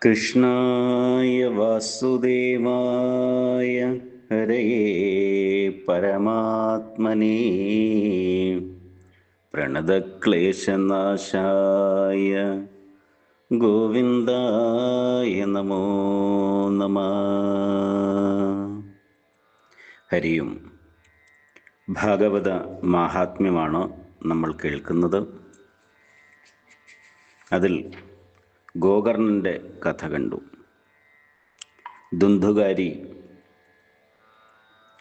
കൃഷ്ണായ വാസുദേവായ ഹരയേ പരമാത്മനേ പ്രണതക്ലേശനാശായ ഗോവിന്ദായ നമോ നമഃ. ഹരിയും ഭാഗവത മാഹാത്മ്യമാണ് നമ്മൾ കേൾക്കുന്നത്. അതിൽ ഗോകർണൻ്റെ കഥ കണ്ടു. ദുന്ധുകാരി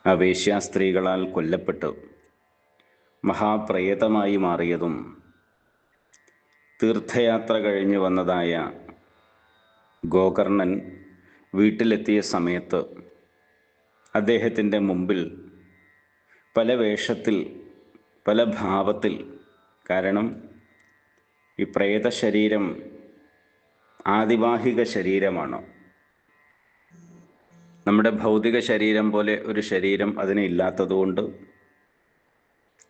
ആ വേശ്യാസ്ത്രീകളാൽ കൊല്ലപ്പെട്ട് മഹാപ്രേതമായി മാറിയതും തീർത്ഥയാത്ര കഴിഞ്ഞു വന്നതായ ഗോകർണൻ വീട്ടിലെത്തിയ സമയത്ത് അദ്ദേഹത്തിൻ്റെ മുമ്പിൽ പല വേഷത്തിൽ, പല ഭാവത്തിൽ, കാരണം ഈ പ്രേതശരീരം ആദിവാഹിക ശരീരമാണ്. നമ്മുടെ ഭൗതിക ശരീരം പോലെ ഒരു ശരീരം അതിന് ഇല്ലാത്തതുകൊണ്ട്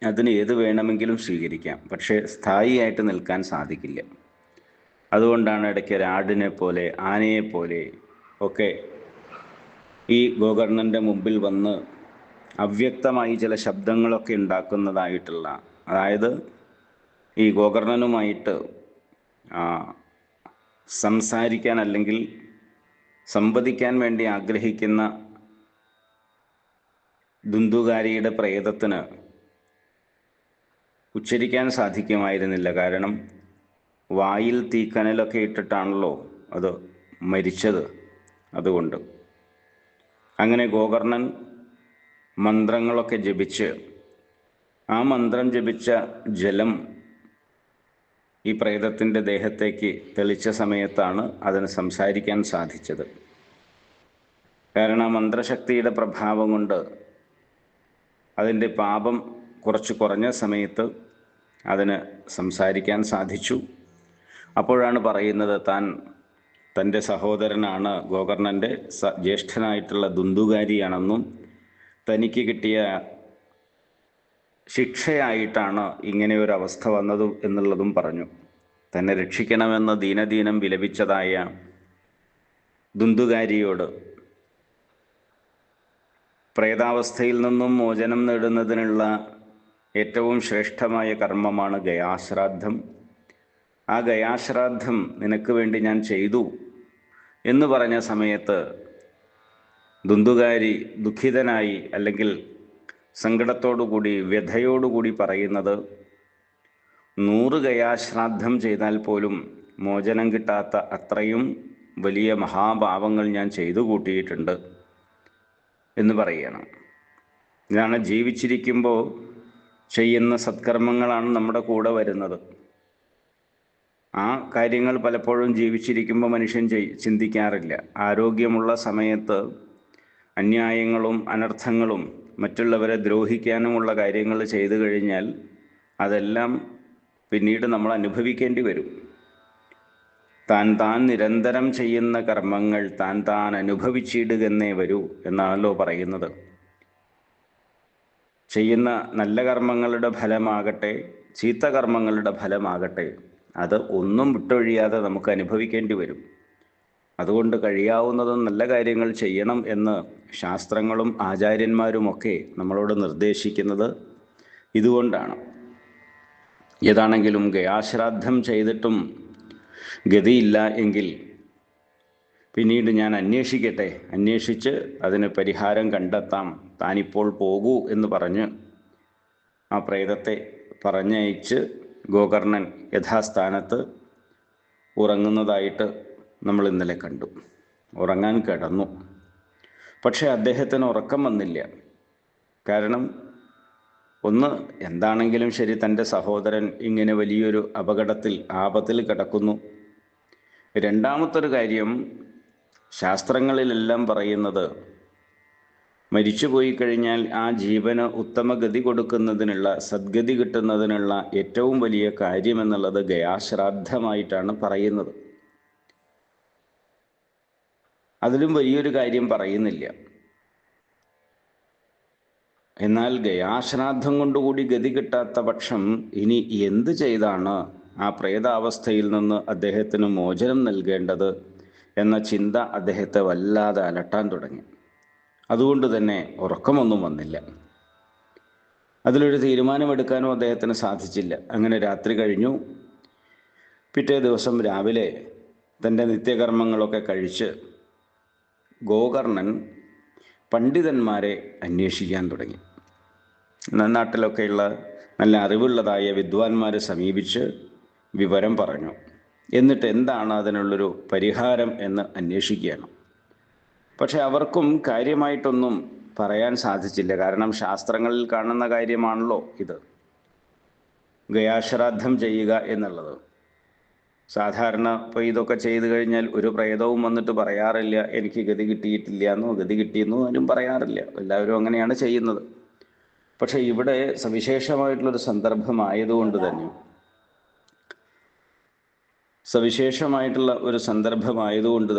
അതിന് ഏത് വേണമെങ്കിലും സ്വീകരിക്കാം, പക്ഷേ സ്ഥായിയായിട്ട് നിൽക്കാൻ സാധിക്കില്ല. അതുകൊണ്ടാണ് ഇടയ്ക്ക് ഒരാടിനെ പോലെ, ആനയെ പോലെ ഒക്കെ ഈ ഗോകർണൻ്റെ മുമ്പിൽ വന്ന് അവ്യക്തമായി ചില ശബ്ദങ്ങളൊക്കെ ഉണ്ടാക്കുന്നതായിട്ടുള്ള, അതായത് ഈ ഗോകർണനുമായിട്ട് സംസാരിക്കാൻ അല്ലെങ്കിൽ സംവദിക്കാൻ വേണ്ടി ആഗ്രഹിക്കുന്ന ദുന്ധുകാരിയുടെ പ്രേതത്തിന് ഉച്ചരിക്കാൻ സാധിക്കുമായിരുന്നില്ല. കാരണം വായിൽ തീക്കനലൊക്കെ ഇട്ടിട്ടാണല്ലോ അത് മരിച്ചത്. അതുകൊണ്ട് അങ്ങനെ ഗോകർണൻ മന്ത്രങ്ങളൊക്കെ ജപിച്ച് ആ മന്ത്രം ജപിച്ച ജലം ഈ പ്രേതത്തിൻ്റെ ദേഹത്തേക്ക് തെളിച്ച സമയത്താണ് അതിന് സംസാരിക്കാൻ സാധിച്ചത്. കാരണം ആ മന്ത്രശക്തിയുടെ പ്രഭാവം കൊണ്ട് അതിൻ്റെ പാപം കുറച്ച് കുറഞ്ഞ സമയത്ത് അതിന് സംസാരിക്കാൻ സാധിച്ചു. അപ്പോഴാണ് പറയുന്നത് താൻ തൻ്റെ സഹോദരനാണ്, ഗോകർണൻ്റെ ജ്യേഷ്ഠനായിട്ടുള്ള ദുന്ധുകാരിയാണെന്നും തനിക്ക് കിട്ടിയ ശിക്ഷയായിട്ടാണ് ഇങ്ങനെ ഒരു അവസ്ഥ വന്നതും എന്നുള്ളതും പറഞ്ഞു. തന്നെ രക്ഷിക്കണമെന്ന് ദീനദീനം വിലപിച്ചതായ ദുന്ധുകാരിയോട് പ്രേതാവസ്ഥയിൽ നിന്നും മോചനം നേടുന്നതിനുള്ള ഏറ്റവും ശ്രേഷ്ഠമായ കർമ്മമാണ് ഗയാശ്രാദ്ധം. ആ ഗയാശ്രാദ്ധം നിനക്ക് വേണ്ടി ഞാൻ ചെയ്തു എന്ന് പറഞ്ഞ സമയത്ത് ദുന്ധുകാരി ദുഃഖിതനായി, അല്ലെങ്കിൽ സങ്കടത്തോടുകൂടി, വ്യഥയോടുകൂടി പറയുന്നത്, 100 ഗയാശ്രാദ്ധം ചെയ്താൽ പോലും മോചനം കിട്ടാത്ത അത്രയും വലിയ മഹാപാപങ്ങൾ ഞാൻ ചെയ്തു കൂട്ടിയിട്ടുണ്ട് എന്ന് പറയണം. ഇതാണ് ജീവിച്ചിരിക്കുമ്പോൾ ചെയ്യുന്ന സത്കർമ്മങ്ങളാണ് നമ്മുടെ കൂടെ വരുന്നത്. ആ കാര്യങ്ങൾ പലപ്പോഴും ജീവിച്ചിരിക്കുമ്പോൾ മനുഷ്യൻ ചിന്തിക്കാറില്ല. ആരോഗ്യമുള്ള സമയത്ത് അന്യായങ്ങളും അനർത്ഥങ്ങളും മറ്റുള്ളവരെ ദ്രോഹിക്കാനുമുള്ള കാര്യങ്ങൾ ചെയ്തു കഴിഞ്ഞാൽ അതെല്ലാം പിന്നീട് നമ്മൾ അനുഭവിക്കേണ്ടി വരും. താൻ നിരന്തരം ചെയ്യുന്ന കർമ്മങ്ങൾ താൻ അനുഭവിച്ചിടുകന്നേ വരൂ എന്നാണല്ലോ പറയുന്നത്. ചെയ്യുന്ന നല്ല കർമ്മങ്ങളുടെ ഫലമാകട്ടെ ചീത്ത കർമ്മങ്ങളുടെ ഫലമാകട്ടെ അത് ഒന്നും വിട്ടൊഴിയാതെ നമുക്ക് അനുഭവിക്കേണ്ടി വരും. അതുകൊണ്ട് കഴിയാവുന്നതും നല്ല കാര്യങ്ങൾ ചെയ്യണം എന്ന് ശാസ്ത്രങ്ങളും ആചാര്യന്മാരുമൊക്കെ നമ്മളോട് നിർദ്ദേശിക്കുന്നത് ഇതുകൊണ്ടാണ്. ഏതാണെങ്കിലും ഗയാശ്രാദ്ധം ചെയ്തിട്ടും ഗതിയില്ല എങ്കിൽ പിന്നീട് ഞാൻ അന്വേഷിക്കട്ടെ, അന്വേഷിച്ച് അതിന് പരിഹാരം കണ്ടെത്താം, താനിപ്പോൾ പോകൂ എന്ന് പറഞ്ഞ് ആ പ്രേതത്തെ പറഞ്ഞയച്ച് ഗോകർണൻ യഥാസ്ഥാനത്ത് ഉറങ്ങുന്നതായിട്ട് നമ്മൾ ഇന്നലെ കണ്ടു. ഉറങ്ങാൻ കിടന്നു. പക്ഷേ അദ്ദേഹത്തിന് ഉറക്കം വന്നില്ല. കാരണം ഒന്ന്, എന്താണെങ്കിലും ശരി, തൻ്റെ സഹോദരൻ ഇങ്ങനെ വലിയൊരു ആപത്തിൽ കിടക്കുന്നു. രണ്ടാമത്തൊരു കാര്യം, ശാസ്ത്രങ്ങളിലെല്ലാം പറയുന്നത് മരിച്ചുപോയി കഴിഞ്ഞാൽ ആ ജീവന് ഉത്തമഗതി കൊടുക്കുന്നതിനുള്ള, സദ്ഗതി കിട്ടുന്നതിനുള്ള ഏറ്റവും വലിയ കാര്യമെന്നുള്ളത് ഗയാശ്രാദ്ധമായിട്ടാണ് പറയുന്നത്. അതിലും വലിയൊരു കാര്യം പറയുന്നില്ല. എന്നാൽ ഗയാശ്രാദ്ധം കൊണ്ടുകൂടി ഗതി കിട്ടാത്ത പക്ഷം ഇനി എന്ത് ചെയ്താണ് ആ പ്രേതാവസ്ഥയിൽ നിന്ന് അദ്ദേഹത്തിന് മോചനം നൽകേണ്ടത് എന്ന ചിന്ത അദ്ദേഹത്തെ വല്ലാതെ അലട്ടാൻ തുടങ്ങി. അതുകൊണ്ട് തന്നെ ഉറക്കമൊന്നും വന്നില്ല. അതിലൊരു തീരുമാനമെടുക്കാനും അദ്ദേഹത്തിന് സാധിച്ചില്ല. അങ്ങനെ രാത്രി കഴിഞ്ഞു. പിറ്റേ ദിവസം രാവിലെ തൻ്റെ നിത്യകർമ്മങ്ങളൊക്കെ കഴിച്ച് ഗോകർണൻ പണ്ഡിതന്മാരെ അന്വേഷിക്കാൻ തുടങ്ങി. നാട്ടിലൊക്കെയുള്ള നല്ല അറിവുള്ളതായ വിദ്വാൻമാരെ സമീപിച്ച് വിവരം പറഞ്ഞു. എന്നിട്ട് എന്താണ് അതിനുള്ളൊരു പരിഹാരം എന്ന് അന്വേഷിക്കുകയാണ്. പക്ഷെ അവർക്കും കാര്യമായിട്ടൊന്നും പറയാൻ സാധിച്ചില്ല. കാരണം ശാസ്ത്രങ്ങളിൽ കാണുന്ന കാര്യമാണല്ലോ ഇത്, ഗയാശ്രാദ്ധം ചെയ്യുക എന്നുള്ളത്. സാധാരണ ഇപ്പോൾ ഇതൊക്കെ ചെയ്തു കഴിഞ്ഞാൽ ഒരു പ്രേതവും വന്നിട്ട് പറയാറില്ല എനിക്ക് ഗതി കിട്ടിയിട്ടില്ല എന്നോ ഗതി കിട്ടിയെന്നോ ആരും പറയാറില്ല. എല്ലാവരും അങ്ങനെയാണ് ചെയ്യുന്നത്. പക്ഷെ ഇവിടെ സവിശേഷമായിട്ടുള്ളൊരു സന്ദർഭമായതുകൊണ്ട്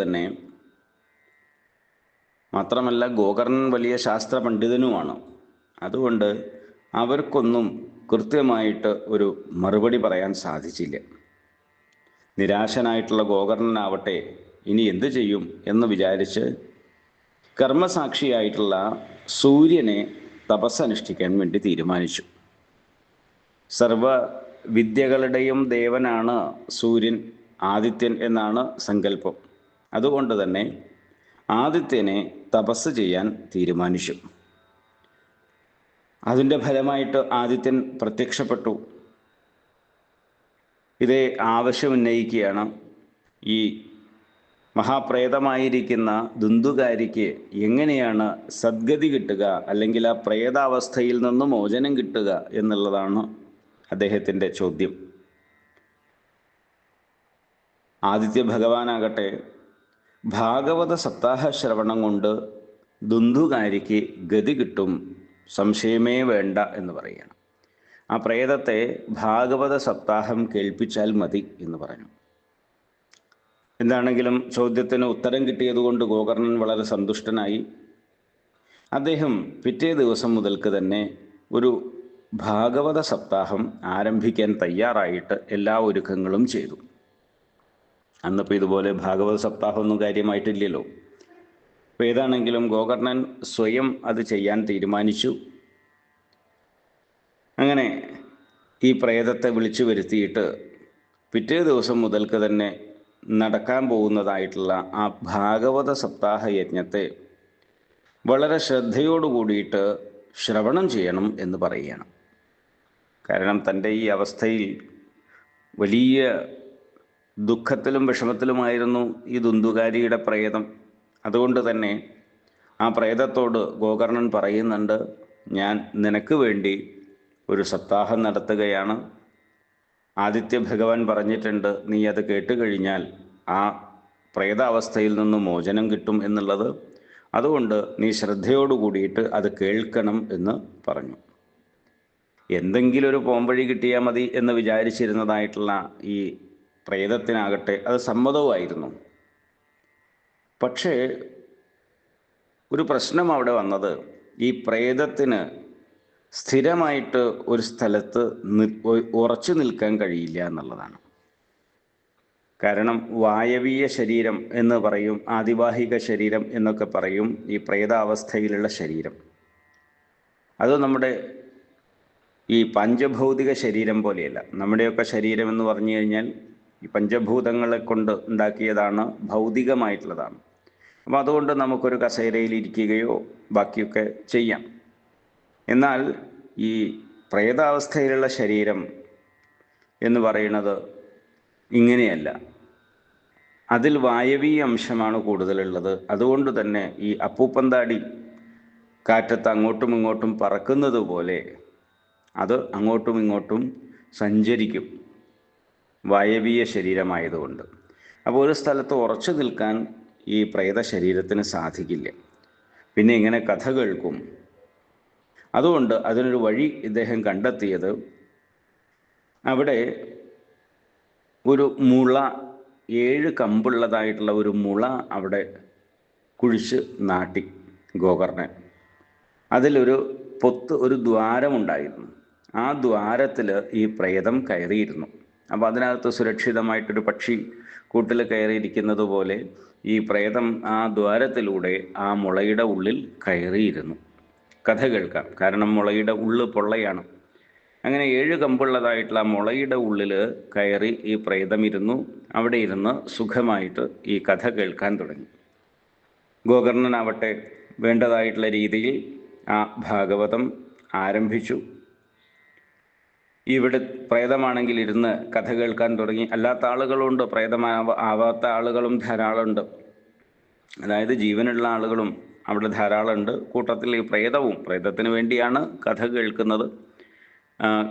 തന്നെ മാത്രമല്ല ഗോകർണൻ വലിയ ശാസ്ത്ര പണ്ഡിതനുമാണ്. അതുകൊണ്ട് അവർക്കൊന്നും കൃത്യമായിട്ട് ഒരു മറുപടി പറയാൻ സാധിച്ചില്ല. നിരാശനായിട്ടുള്ള ഗോകർണനാവട്ടെ ഇനി എന്തു ചെയ്യും എന്ന് വിചാരിച്ച് കർമ്മസാക്ഷിയായിട്ടുള്ള സൂര്യനെ തപസ്സനുഷ്ഠിക്കാൻ വേണ്ടി തീരുമാനിച്ചു. സർവ വിദ്യകളുടെയും ദേവനാണ് സൂര്യൻ, ആദിത്യൻ എന്നാണ് സങ്കല്പം. അതുകൊണ്ട് തന്നെ ആദിത്യനെ തപസ് ചെയ്യാൻ തീരുമാനിച്ചു. അതിൻ്റെ ഫലമായിട്ട് ആദിത്യൻ പ്രത്യക്ഷപ്പെട്ടു. ഇതേ ആവശ്യമുന്നയിക്കുകയാണ്. ഈ മഹാപ്രേതമായിരിക്കുന്ന ദുന്ദുകാരിക്ക് എങ്ങനെയാണ് സദ്ഗതി കിട്ടുക, അല്ലെങ്കിൽ ആ പ്രേതാവസ്ഥയിൽ നിന്ന് മോചനം കിട്ടുക എന്നുള്ളതാണ് അദ്ദേഹത്തിൻ്റെ ചോദ്യം. ആദിത്യ ഭഗവാനാകട്ടെ ഭാഗവത സപ്താഹ ശ്രവണം കൊണ്ട് ദുന്ദുകാരിക്ക് ഗതി കിട്ടും, സംശയമേ വേണ്ട എന്ന് പറയുകയാണ്. ആ പ്രേതത്തെ ഭാഗവത സപ്താഹം കേൾപ്പിച്ചാൽ മതി എന്ന് പറഞ്ഞു. എന്താണെങ്കിലും ചോദ്യത്തിന് ഉത്തരം കിട്ടിയതുകൊണ്ട് ഗോകർണൻ വളരെ സന്തുഷ്ടനായി. അദ്ദേഹം പിറ്റേ ദിവസം മുതൽക്ക് തന്നെ ഒരു ഭാഗവത സപ്താഹം ആരംഭിക്കാൻ തയ്യാറായിട്ട് എല്ലാ ഒരുക്കങ്ങളും ചെയ്തു. അന്നിപ്പോൾ ഇതുപോലെ ഭാഗവത സപ്താഹമൊന്നും കാര്യമായിട്ടില്ലല്ലോ. അപ്പോൾ ഏതാണെങ്കിലും ഗോകർണൻ സ്വയം അത് ചെയ്യാൻ തീരുമാനിച്ചു. അങ്ങനെ ഈ പ്രേതത്തെ വിളിച്ചു വരുത്തിയിട്ട് പിറ്റേ ദിവസം മുതൽക്ക് തന്നെ നടക്കാൻ പോകുന്നതായിട്ടുള്ള ആ ഭാഗവത സപ്താഹ യജ്ഞത്തെ വളരെ ശ്രദ്ധയോടുകൂടിയിട്ട് ശ്രവണം ചെയ്യണം എന്ന് പറയുകയാണ്. കാരണം തൻ്റെ ഈ അവസ്ഥയിൽ വലിയ ദുഃഖത്തിലും വിഷമത്തിലുമായിരുന്നു ഈ ദുന്ദുകാരിയുടെ പ്രേതം. അതുകൊണ്ട് തന്നെ ആ പ്രേതത്തോട് ഗോകർണൻ പറയുന്നുണ്ട്, ഞാൻ നിനക്ക് വേണ്ടി ഒരു സപ്താഹം നടത്തുകയാണ്. ആദിത്യ ഭഗവാൻ പറഞ്ഞിട്ടുണ്ട് നീ അത് കേട്ടുകഴിഞ്ഞാൽ ആ പ്രേതാവസ്ഥയിൽ നിന്ന് മോചനം കിട്ടും എന്നുള്ളത്. അതുകൊണ്ട് നീ ശ്രദ്ധയോടു കൂടിയിട്ട് അത് കേൾക്കണം എന്ന് പറഞ്ഞു. എന്തെങ്കിലും ഒരു പോംവഴി കിട്ടിയാൽ മതി എന്ന് വിചാരിച്ചിരുന്നതായിട്ടുള്ള ഈ പ്രേതത്തിനാകട്ടെ അത് സമ്മതവുമായിരുന്നു. പക്ഷേ ഒരു പ്രശ്നം അവിടെ വന്നത്, ഈ പ്രേതത്തിന് സ്ഥിരമായിട്ട് ഒരു സ്ഥലത്ത് ഉറച്ചു നിൽക്കാൻ കഴിയില്ല എന്നുള്ളതാണ്. കാരണം വായവീയ ശരീരം എന്ന് പറയും, ആദിവാഹിക ശരീരം എന്നൊക്കെ പറയും ഈ പ്രേതാവസ്ഥയിലുള്ള ശരീരം. അത് നമ്മുടെ ഈ പഞ്ചഭൗതിക ശരീരം പോലെയല്ല. നമ്മുടെയൊക്കെ ശരീരം എന്ന് പറഞ്ഞു കഴിഞ്ഞാൽ ഈ പഞ്ചഭൂതങ്ങളെ കൊണ്ട് ഉണ്ടാക്കിയതാണ്, ഭൗതികമായിട്ടുള്ളതാണ്. അപ്പോൾ അതുകൊണ്ട് നമുക്കൊരു കസേരയിൽ ഇരിക്കുകയോ ബാക്കിയൊക്കെ ചെയ്യാം. എന്നാൽ ഈ പ്രേതാവസ്ഥയിലുള്ള ശരീരം എന്ന് പറയുന്നത് ഇങ്ങനെയല്ല. അതിൽ വായവീയ അംശമാണ് കൂടുതലുള്ളത്. അതുകൊണ്ട് തന്നെ ഈ അപ്പൂപ്പന്താടി കാറ്റത്ത് അങ്ങോട്ടും ഇങ്ങോട്ടും പറക്കുന്നത് പോലെ അത് അങ്ങോട്ടും ഇങ്ങോട്ടും സഞ്ചരിക്കും, വായവീയ ശരീരമായതുകൊണ്ട്. അപ്പോൾ ഒരു സ്ഥലത്ത് ഉറച്ചു നിൽക്കാൻ ഈ പ്രേത ശരീരത്തിന് സാധിക്കില്ല. പിന്നെ ഇങ്ങനെ കഥ കേൾക്കും. അതുകൊണ്ട് അതിനൊരു വഴി ഇദ്ദേഹം കണ്ടെത്തിയത്, അവിടെ ഒരു മുള, 7 കമ്പുള്ളതായിട്ടുള്ള ഒരു മുള അവിടെ കുഴിച്ച് നാട്ടി ഗോകർണൻ. അതിലൊരു ഒരു ദ്വാരമുണ്ടായിരുന്നു. ആ ദ്വാരത്തിൽ ഈ പ്രേതം കയറിയിരുന്നു. അപ്പോൾ അതിനകത്ത് സുരക്ഷിതമായിട്ടൊരു പക്ഷി കൂട്ടിൽ കയറിയിരിക്കുന്നത് പോലെ ഈ പ്രേതം ആ ദ്വാരത്തിലൂടെ ആ മുളയുടെ ഉള്ളിൽ കയറിയിരുന്നു. കഥ കേൾക്കാം, കാരണം മുളയുടെ ഉള്ളു പൊള്ളയാണ്. അങ്ങനെ 7 കമ്പുള്ളതായിട്ടുള്ള മുളയുടെ ഉള്ളിൽ കയറി ഈ പ്രേതം ഇരുന്നു. അവിടെ ഇരുന്ന് സുഖമായിട്ട് ഈ കഥ കേൾക്കാൻ തുടങ്ങി. ഗോകർണനാവട്ടെ വേണ്ടതായിട്ടുള്ള രീതിയിൽ ആ ഭാഗവതം ആരംഭിച്ചു. ഇവിടെ പ്രേതമാണെങ്കിൽ ഇരുന്ന് കഥ കേൾക്കാൻ തുടങ്ങി. അല്ലാത്ത ആളുകളുണ്ട്, ആവാത്ത ആളുകളും ധാരാളമുണ്ട്. അതായത് ജീവനുള്ള ആളുകളും അവിടെ ധാരാളമുണ്ട്. കൂട്ടത്തിൽ ഈ പ്രേതത്തിന് വേണ്ടിയാണ് കഥ കേൾക്കുന്നത്,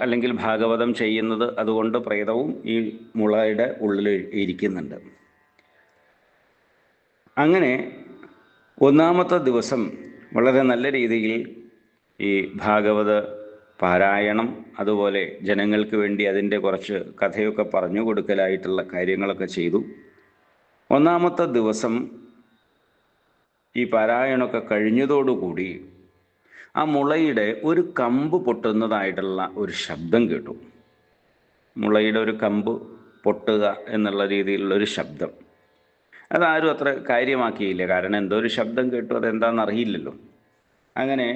അല്ലെങ്കിൽ ഭാഗവതം ചെയ്യുന്നത്. അതുകൊണ്ട് പ്രേതവും ഈ മുളയുടെ ഉള്ളിൽ ഇരിക്കുന്നുണ്ട്. അങ്ങനെ ഒന്നാമത്തെ ദിവസം വളരെ നല്ല രീതിയിൽ ഈ ഭാഗവത പാരായണം, അതുപോലെ ജനങ്ങൾക്ക് വേണ്ടി അതിൻ്റെ കുറച്ച് കഥയൊക്കെ പറഞ്ഞു കൊടുക്കലായിട്ടുള്ള കാര്യങ്ങളൊക്കെ ചെയ്തു. ഒന്നാമത്തെ ദിവസം ഈ പാരായണമൊക്കെ കഴിഞ്ഞതോടുകൂടി ആ മുളയുടെ ഒരു കമ്പ് പൊട്ടുന്നതായിട്ടുള്ള ഒരു ശബ്ദം കേട്ടു. മുളയുടെ ഒരു കമ്പ് പൊട്ടുക എന്നുള്ള രീതിയിലുള്ള ഒരു ശബ്ദം. അതാരും അത്ര കാര്യമാക്കിയില്ല, കാരണം എന്തോ ഒരു ശബ്ദം കേട്ടു, അതെന്താണെന്ന് അറിയില്ലല്ലോ. അങ്ങനെ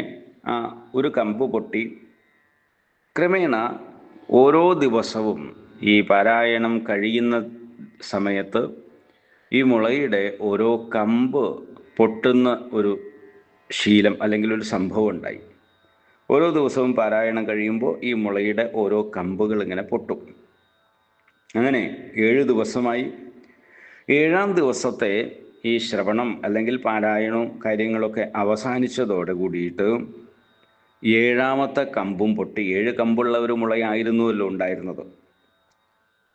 ആ ഒരു കമ്പ് പൊട്ടി. ക്രമേണ ഓരോ ദിവസവും ഈ പാരായണം കഴിയുന്ന സമയത്ത് ഈ മുളയുടെ ഓരോ കമ്പ് പൊട്ടുന്ന ഒരു ശീലം അല്ലെങ്കിൽ ഒരു സംഭവം ഉണ്ടായി. ഓരോ ദിവസവും പാരായണം കഴിയുമ്പോൾ ഈ മുളയുടെ ഓരോ കമ്പുകൾ ഇങ്ങനെ പൊട്ടും. അങ്ങനെ 7 ദിവസമായി. 7-ാം ദിവസത്തെ ഈ ശ്രവണം അല്ലെങ്കിൽ പാരായണവും കാര്യങ്ങളൊക്കെ അവസാനിച്ചതോടെ കൂടിയിട്ട് 7-ാമത്തെ കമ്പും പൊട്ടി. 7 കമ്പുള്ള ഒരു മുളയായിരുന്നുവല്ലോ ഉണ്ടായിരുന്നത്.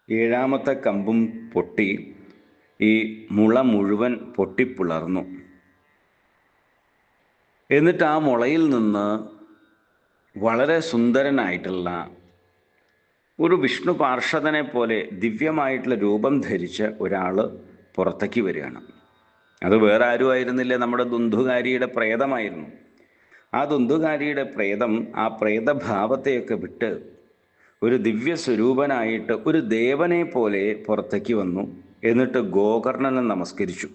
7-ാമത്തെ കമ്പും പൊട്ടി. ഈ മുള മുഴുവൻ പൊട്ടിപ്പിളർന്നു. എന്നിട്ട് ആ മുളയിൽ നിന്ന് വളരെ സുന്ദരനായിട്ടുള്ള ഒരു വിഷ്ണു പാർഷദനെ പോലെ ദിവ്യമായിട്ടുള്ള രൂപം ധരിച്ച ഒരാൾ പുറത്തേക്ക് വരികയാണ്. അത് വേറെ ആരും ആയിരുന്നില്ല, നമ്മുടെ ദുന്ധുകാരിയുടെ പ്രേതമായിരുന്നു. ആ ദുന്ധുകാരിയുടെ പ്രേതം ആ പ്രേതഭാവത്തെയൊക്കെ വിട്ട് ഒരു ദിവ്യ സ്വരൂപനായിട്ട് ഒരു ദേവനെ പോലെ പുറത്തേക്ക് വന്നു. എന്നിട്ട് ഗോകർണനെ നമസ്കരിച്ചു.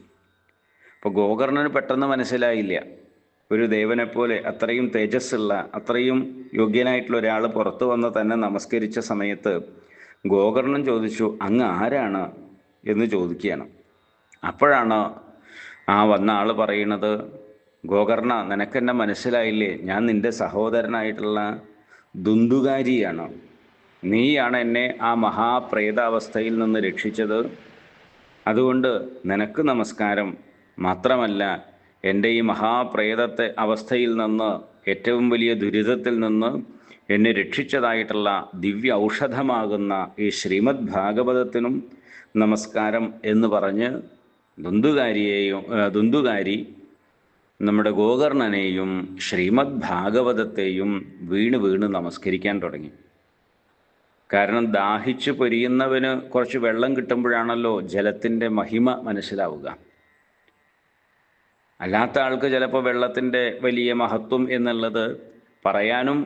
അപ്പോൾ ഗോകർണന് പെട്ടെന്ന് മനസ്സിലായില്ല, ഒരു ദേവനെപ്പോലെ അത്രയും തേജസ്സുള്ള അത്രയും യോഗ്യനായിട്ടുള്ള ഒരാൾ പുറത്തു വന്ന് തന്നെ നമസ്കരിച്ച സമയത്ത് ഗോകർണൻ ചോദിച്ചു, അങ്ങ് ആരാണ് എന്ന് ചോദിക്കുകയാണ്. അപ്പോഴാണ് ആ വന്ന ആൾ പറയുന്നത്, ഗോകർണ, നിനക്കെന്നെ മനസ്സിലായില്ലേ? ഞാൻ നിൻ്റെ സഹോദരനായിട്ടുള്ള ദുന്ധുകാരിയാണ്. നീയാണ് എന്നെ ആ മഹാപ്രേതാവസ്ഥയിൽ നിന്ന് രക്ഷിച്ചത്. അതുകൊണ്ട് നിനക്ക് നമസ്കാരം. മാത്രമല്ല, എൻ്റെ ഈ മഹാപ്രേതത്തെ അവസ്ഥയിൽ നിന്ന്, ഏറ്റവും വലിയ ദുരിതത്തിൽ നിന്ന് എന്നെ രക്ഷിച്ചതായിട്ടുള്ള ദിവ്യ ഔഷധമാകുന്ന ഈ ശ്രീമദ് ഭാഗവതത്തിനും നമസ്കാരം എന്ന് പറഞ്ഞ് ദുന്ധുകാരി നമ്മുടെ ഗോകർണനെയും ശ്രീമദ് ഭാഗവതത്തെയും വീണ് നമസ്കരിക്കാൻ തുടങ്ങി. കാരണം ദാഹിച്ചു പൊരിയുന്നവന് കുറച്ച് വെള്ളം കിട്ടുമ്പോഴാണല്ലോ ജലത്തിൻ്റെ മഹിമ മനസ്സിലാവുക. അല്ലാത്ത ആൾക്ക് ചിലപ്പോൾ വെള്ളത്തിൻ്റെ വലിയ മഹത്വം എന്നുള്ളത് പറയാനും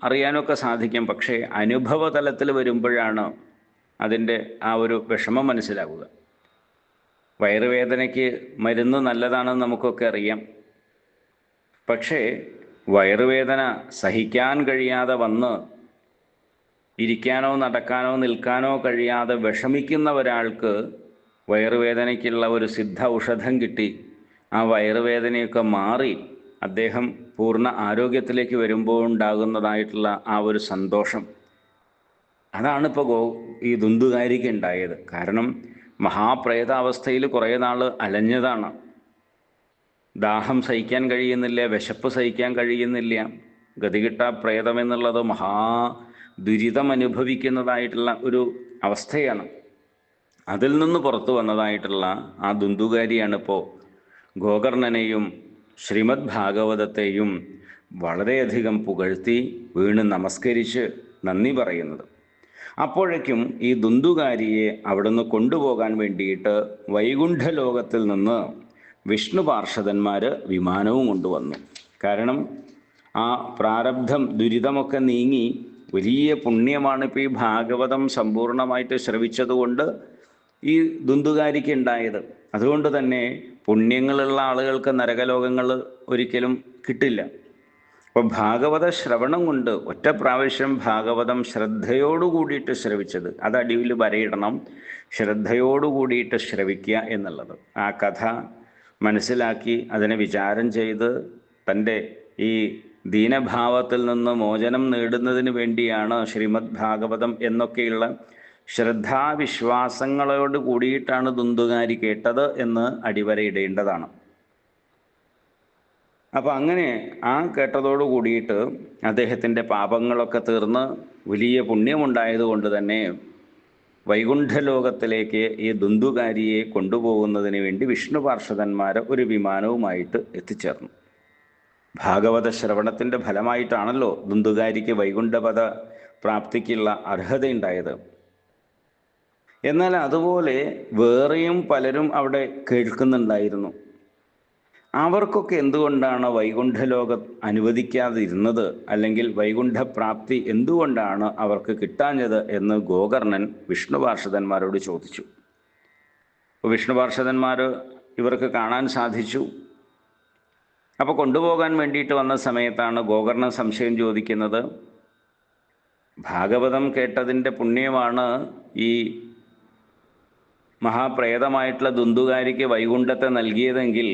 അറിയാനൊക്കെ സാധിക്കും. പക്ഷേ അനുഭവ തലത്തിൽ വരുമ്പോഴാണ് അതിൻ്റെ ആ ഒരു വിഷമം മനസ്സിലാവുക. വയറുവേദനയ്ക്ക് മരുന്ന് നല്ലതാണെന്ന് നമുക്കൊക്കെ അറിയാം. പക്ഷേ വയറുവേദന സഹിക്കാൻ കഴിയാതെ വന്ന് ഇരിക്കാനോ നടക്കാനോ നിൽക്കാനോ കഴിയാതെ വിഷമിക്കുന്ന ഒരാൾക്ക് വയറുവേദനയ്ക്കുള്ള ഒരു സിദ്ധ ഔഷധം കിട്ടി ആ വയറുവേദനയൊക്കെ മാറി അദ്ദേഹം പൂർണ്ണ ആരോഗ്യത്തിലേക്ക് വരുമ്പോൾ ഉണ്ടാകുന്നതായിട്ടുള്ള ആ ഒരു സന്തോഷം, അതാണിപ്പോൾ ഈ ദുന്ധുകാരിക്ക് ഉണ്ടായത്. കാരണം മഹാപ്രേതാവസ്ഥയിൽ കുറേ നാൾ അലഞ്ഞതാണ്. ദാഹം സഹിക്കാൻ കഴിയുന്നില്ല, വിശപ്പ് സഹിക്കാൻ കഴിയുന്നില്ല. ഗതികിട്ട പ്രേതമെന്നുള്ളത് ദുരിതം അനുഭവിക്കുന്നതായിട്ടുള്ള ഒരു അവസ്ഥയാണ്. അതിൽ നിന്ന് പുറത്തു വന്നതായിട്ടുള്ള ആ ദുന്ധുകാരിയാണിപ്പോൾ ഗോകർണനെയും ശ്രീമദ് ഭാഗവതത്തെയും വളരെയധികം പുകഴ്ത്തി വീണ് നമസ്കരിച്ച് നന്ദി പറയുന്നത്. അപ്പോഴേക്കും ഈ ദുന്ധുകാരിയെ അവിടുന്ന് കൊണ്ടുപോകാൻ വേണ്ടിയിട്ട് വൈകുണ്ഠലോകത്തിൽ നിന്ന് വിഷ്ണു പാർഷദന്മാർ വിമാനവും കൊണ്ടുവന്നു. കാരണം ആ പ്രാരബ്ധം ദുരിതമൊക്കെ നീങ്ങി വലിയ പുണ്യമാണ് ഇപ്പോൾ ഈ ഭാഗവതം സമ്പൂർണ്ണമായിട്ട് ശ്രവിച്ചതുകൊണ്ട് ഈ ദുന്ദുകാരിക്ക് ഉണ്ടായത്. അതുകൊണ്ട് തന്നെ പുണ്യങ്ങളുള്ള ആളുകൾക്ക് നരകലോകങ്ങൾ ഒരിക്കലും കിട്ടില്ല. അപ്പോൾ ഭാഗവത ശ്രവണം കൊണ്ട് ഒറ്റ പ്രാവശ്യം ഭാഗവതം ശ്രദ്ധയോടു കൂടിയിട്ട് ശ്രവിച്ചത്, അത് അടിയിൽ വരയിടണം, ശ്രദ്ധയോടു കൂടിയിട്ട് ശ്രവിക്കുക എന്നുള്ളത്. ആ കഥ മനസ്സിലാക്കി അതിനെ വിചാരം ചെയ്ത് തൻ്റെ ഈ ദീനഭാവത്തിൽ നിന്ന് മോചനം നേടുന്നതിന് വേണ്ടിയാണ് ശ്രീമദ് ഭാഗവതം എന്നൊക്കെയുള്ള ശ്രദ്ധാവിശ്വാസങ്ങളോട് കൂടിയിട്ടാണ് ദുന്ദുകാരി കേട്ടത് എന്ന് അടിവരയിടേണ്ടതാണ്. അപ്പോൾ അങ്ങനെ ആ കേട്ടതോടു കൂടിയിട്ട് അദ്ദേഹത്തിൻ്റെ പാപങ്ങളൊക്കെ തീർന്ന് വലിയ പുണ്യമുണ്ടായതുകൊണ്ട് തന്നെ വൈകുണ്ഠലോകത്തിലേക്ക് ഈ ദുന്ദുകാരിയെ കൊണ്ടുപോകുന്നതിന് വേണ്ടി വിഷ്ണു പാർഷദന്മാർ ഒരു വിമാനവുമായിട്ട് എത്തിച്ചേർന്നു. ഭാഗവത ശ്രവണത്തിൻ്റെ ഫലമായിട്ടാണല്ലോ ദുന്ദുകാരിക്ക് വൈകുണ്ഠപദ പ്രാപ്തിക്കുള്ള അർഹതയുണ്ടായത്. എന്നാൽ അതുപോലെ വേറെയും പലരും അവിടെ കേൾക്കുന്നുണ്ടായിരുന്നു. അവർക്കൊക്കെ എന്തുകൊണ്ടാണ് വൈകുണ്ഠലോകം അനുവദിക്കാതിരുന്നത്, അല്ലെങ്കിൽ വൈകുണ്ഠപ്രാപ്തി എന്തുകൊണ്ടാണ് അവർക്ക് കിട്ടാഞ്ഞത് എന്ന് ഗോകർണൻ വിഷ്ണു പാർഷദന്മാരോട് ചോദിച്ചു. അപ്പോൾ വിഷ്ണു പാർഷദന്മാർ ഇവർക്ക് കാണാൻ സാധിച്ചു. അപ്പോൾ കൊണ്ടുപോകാൻ വേണ്ടിയിട്ട് വന്ന സമയത്താണ് ഗോകർണൻ സംശയം ചോദിക്കുന്നത്. ഭാഗവതം കേട്ടതിൻ്റെ പുണ്യമാണ് ഈ മഹാപ്രേതമായിട്ടുള്ള ദുന്ദുകാരിക്ക് വൈകുണ്ഠത്തെ നൽകിയതെങ്കിൽ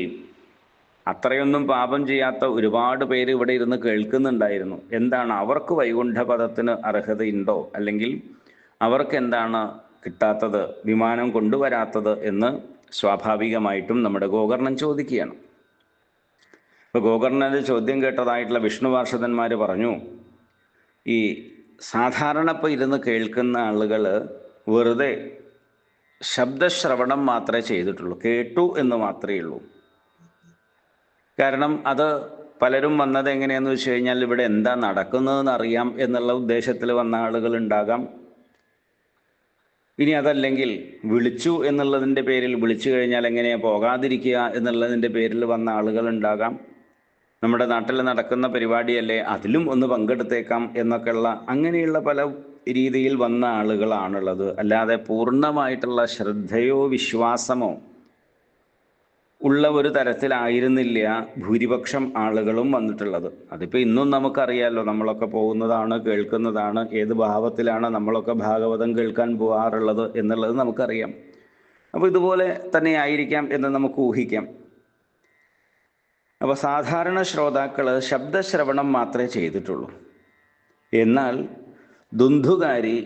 അത്രയൊന്നും പാപം ചെയ്യാത്ത ഒരുപാട് പേര് ഇവിടെ ഇരുന്ന് കേൾക്കുന്നുണ്ടായിരുന്നു. എന്താണ് അവർക്ക് വൈകുണ്ഠപദത്തിന് അർഹതയുണ്ടോ, അല്ലെങ്കിൽ അവർക്ക് എന്താണ് കിട്ടാത്തത്, വിമാനം കൊണ്ടുവരാത്തത് എന്ന് സ്വാഭാവികമായിട്ടും നമ്മുടെ ഗോകർണൻ ചോദിക്കുകയാണ്. ഇപ്പോൾ ഗോകർണൻ്റെ ചോദ്യം കേട്ടതായിട്ടുള്ള വിഷ്ണു പാർഷദന്മാർ പറഞ്ഞു, ഈ സാധാരണ ഇപ്പോൾ ഇരുന്ന് കേൾക്കുന്ന ആളുകൾ വെറുതെ ശബ്ദശ്രവണം മാത്രമേ ചെയ്തിട്ടുള്ളൂ, കേട്ടു എന്ന് മാത്രമേ ഉള്ളൂ. കാരണം അത് പലരും വന്നത് എങ്ങനെയാണെന്ന് വെച്ച് കഴിഞ്ഞാൽ ഇവിടെ എന്താ നടക്കുന്നതെന്ന് അറിയാം എന്നുള്ള ഉദ്ദേശത്തിൽ വന്ന ആളുകളുണ്ടാകാം. ഇനി അതല്ലെങ്കിൽ വിളിച്ചു എന്നുള്ളതിൻ്റെ പേരിൽ, വിളിച്ചു കഴിഞ്ഞാൽ എങ്ങനെയാണ് പോകാതിരിക്കുക എന്നുള്ളതിൻ്റെ പേരിൽ വന്ന ആളുകളുണ്ടാകാം. നമ്മുടെ നാട്ടിൽ നടക്കുന്ന പരിപാടിയല്ലേ, അതിലും ഒന്ന് പങ്കെടുത്തേക്കാം എന്നൊക്കെയുള്ള അങ്ങനെയുള്ള പല രീതിയിൽ വന്ന ആളുകളാണുള്ളത്. അല്ലാതെ പൂർണ്ണമായിട്ടുള്ള ശ്രദ്ധയോ വിശ്വാസമോ ഉള്ള ഒരു തരത്തിലായിരുന്നില്ല ഭൂരിപക്ഷം ആളുകളും വന്നിട്ടുള്ളത്. അതിപ്പോൾ ഇന്നും നമുക്കറിയാമല്ലോ, നമ്മളൊക്കെ പോകുന്നതാണ്, കേൾക്കുന്നതാണ്, ഏത് ഭാവത്തിലാണ് നമ്മളൊക്കെ ഭാഗവതം കേൾക്കാൻ പോകാറുള്ളത് എന്നുള്ളത് നമുക്കറിയാം. അപ്പോൾ ഇതുപോലെ തന്നെ ആയിരിക്കാം എന്ന് നമുക്ക് ഊഹിക്കാം. അപ്പോൾ സാധാരണ ശ്രോതാക്കൾ ശബ്ദശ്രവണം മാത്രമേ ചെയ്തിട്ടുള്ളൂ. എന്നാൽ ദുന്ദുകാരി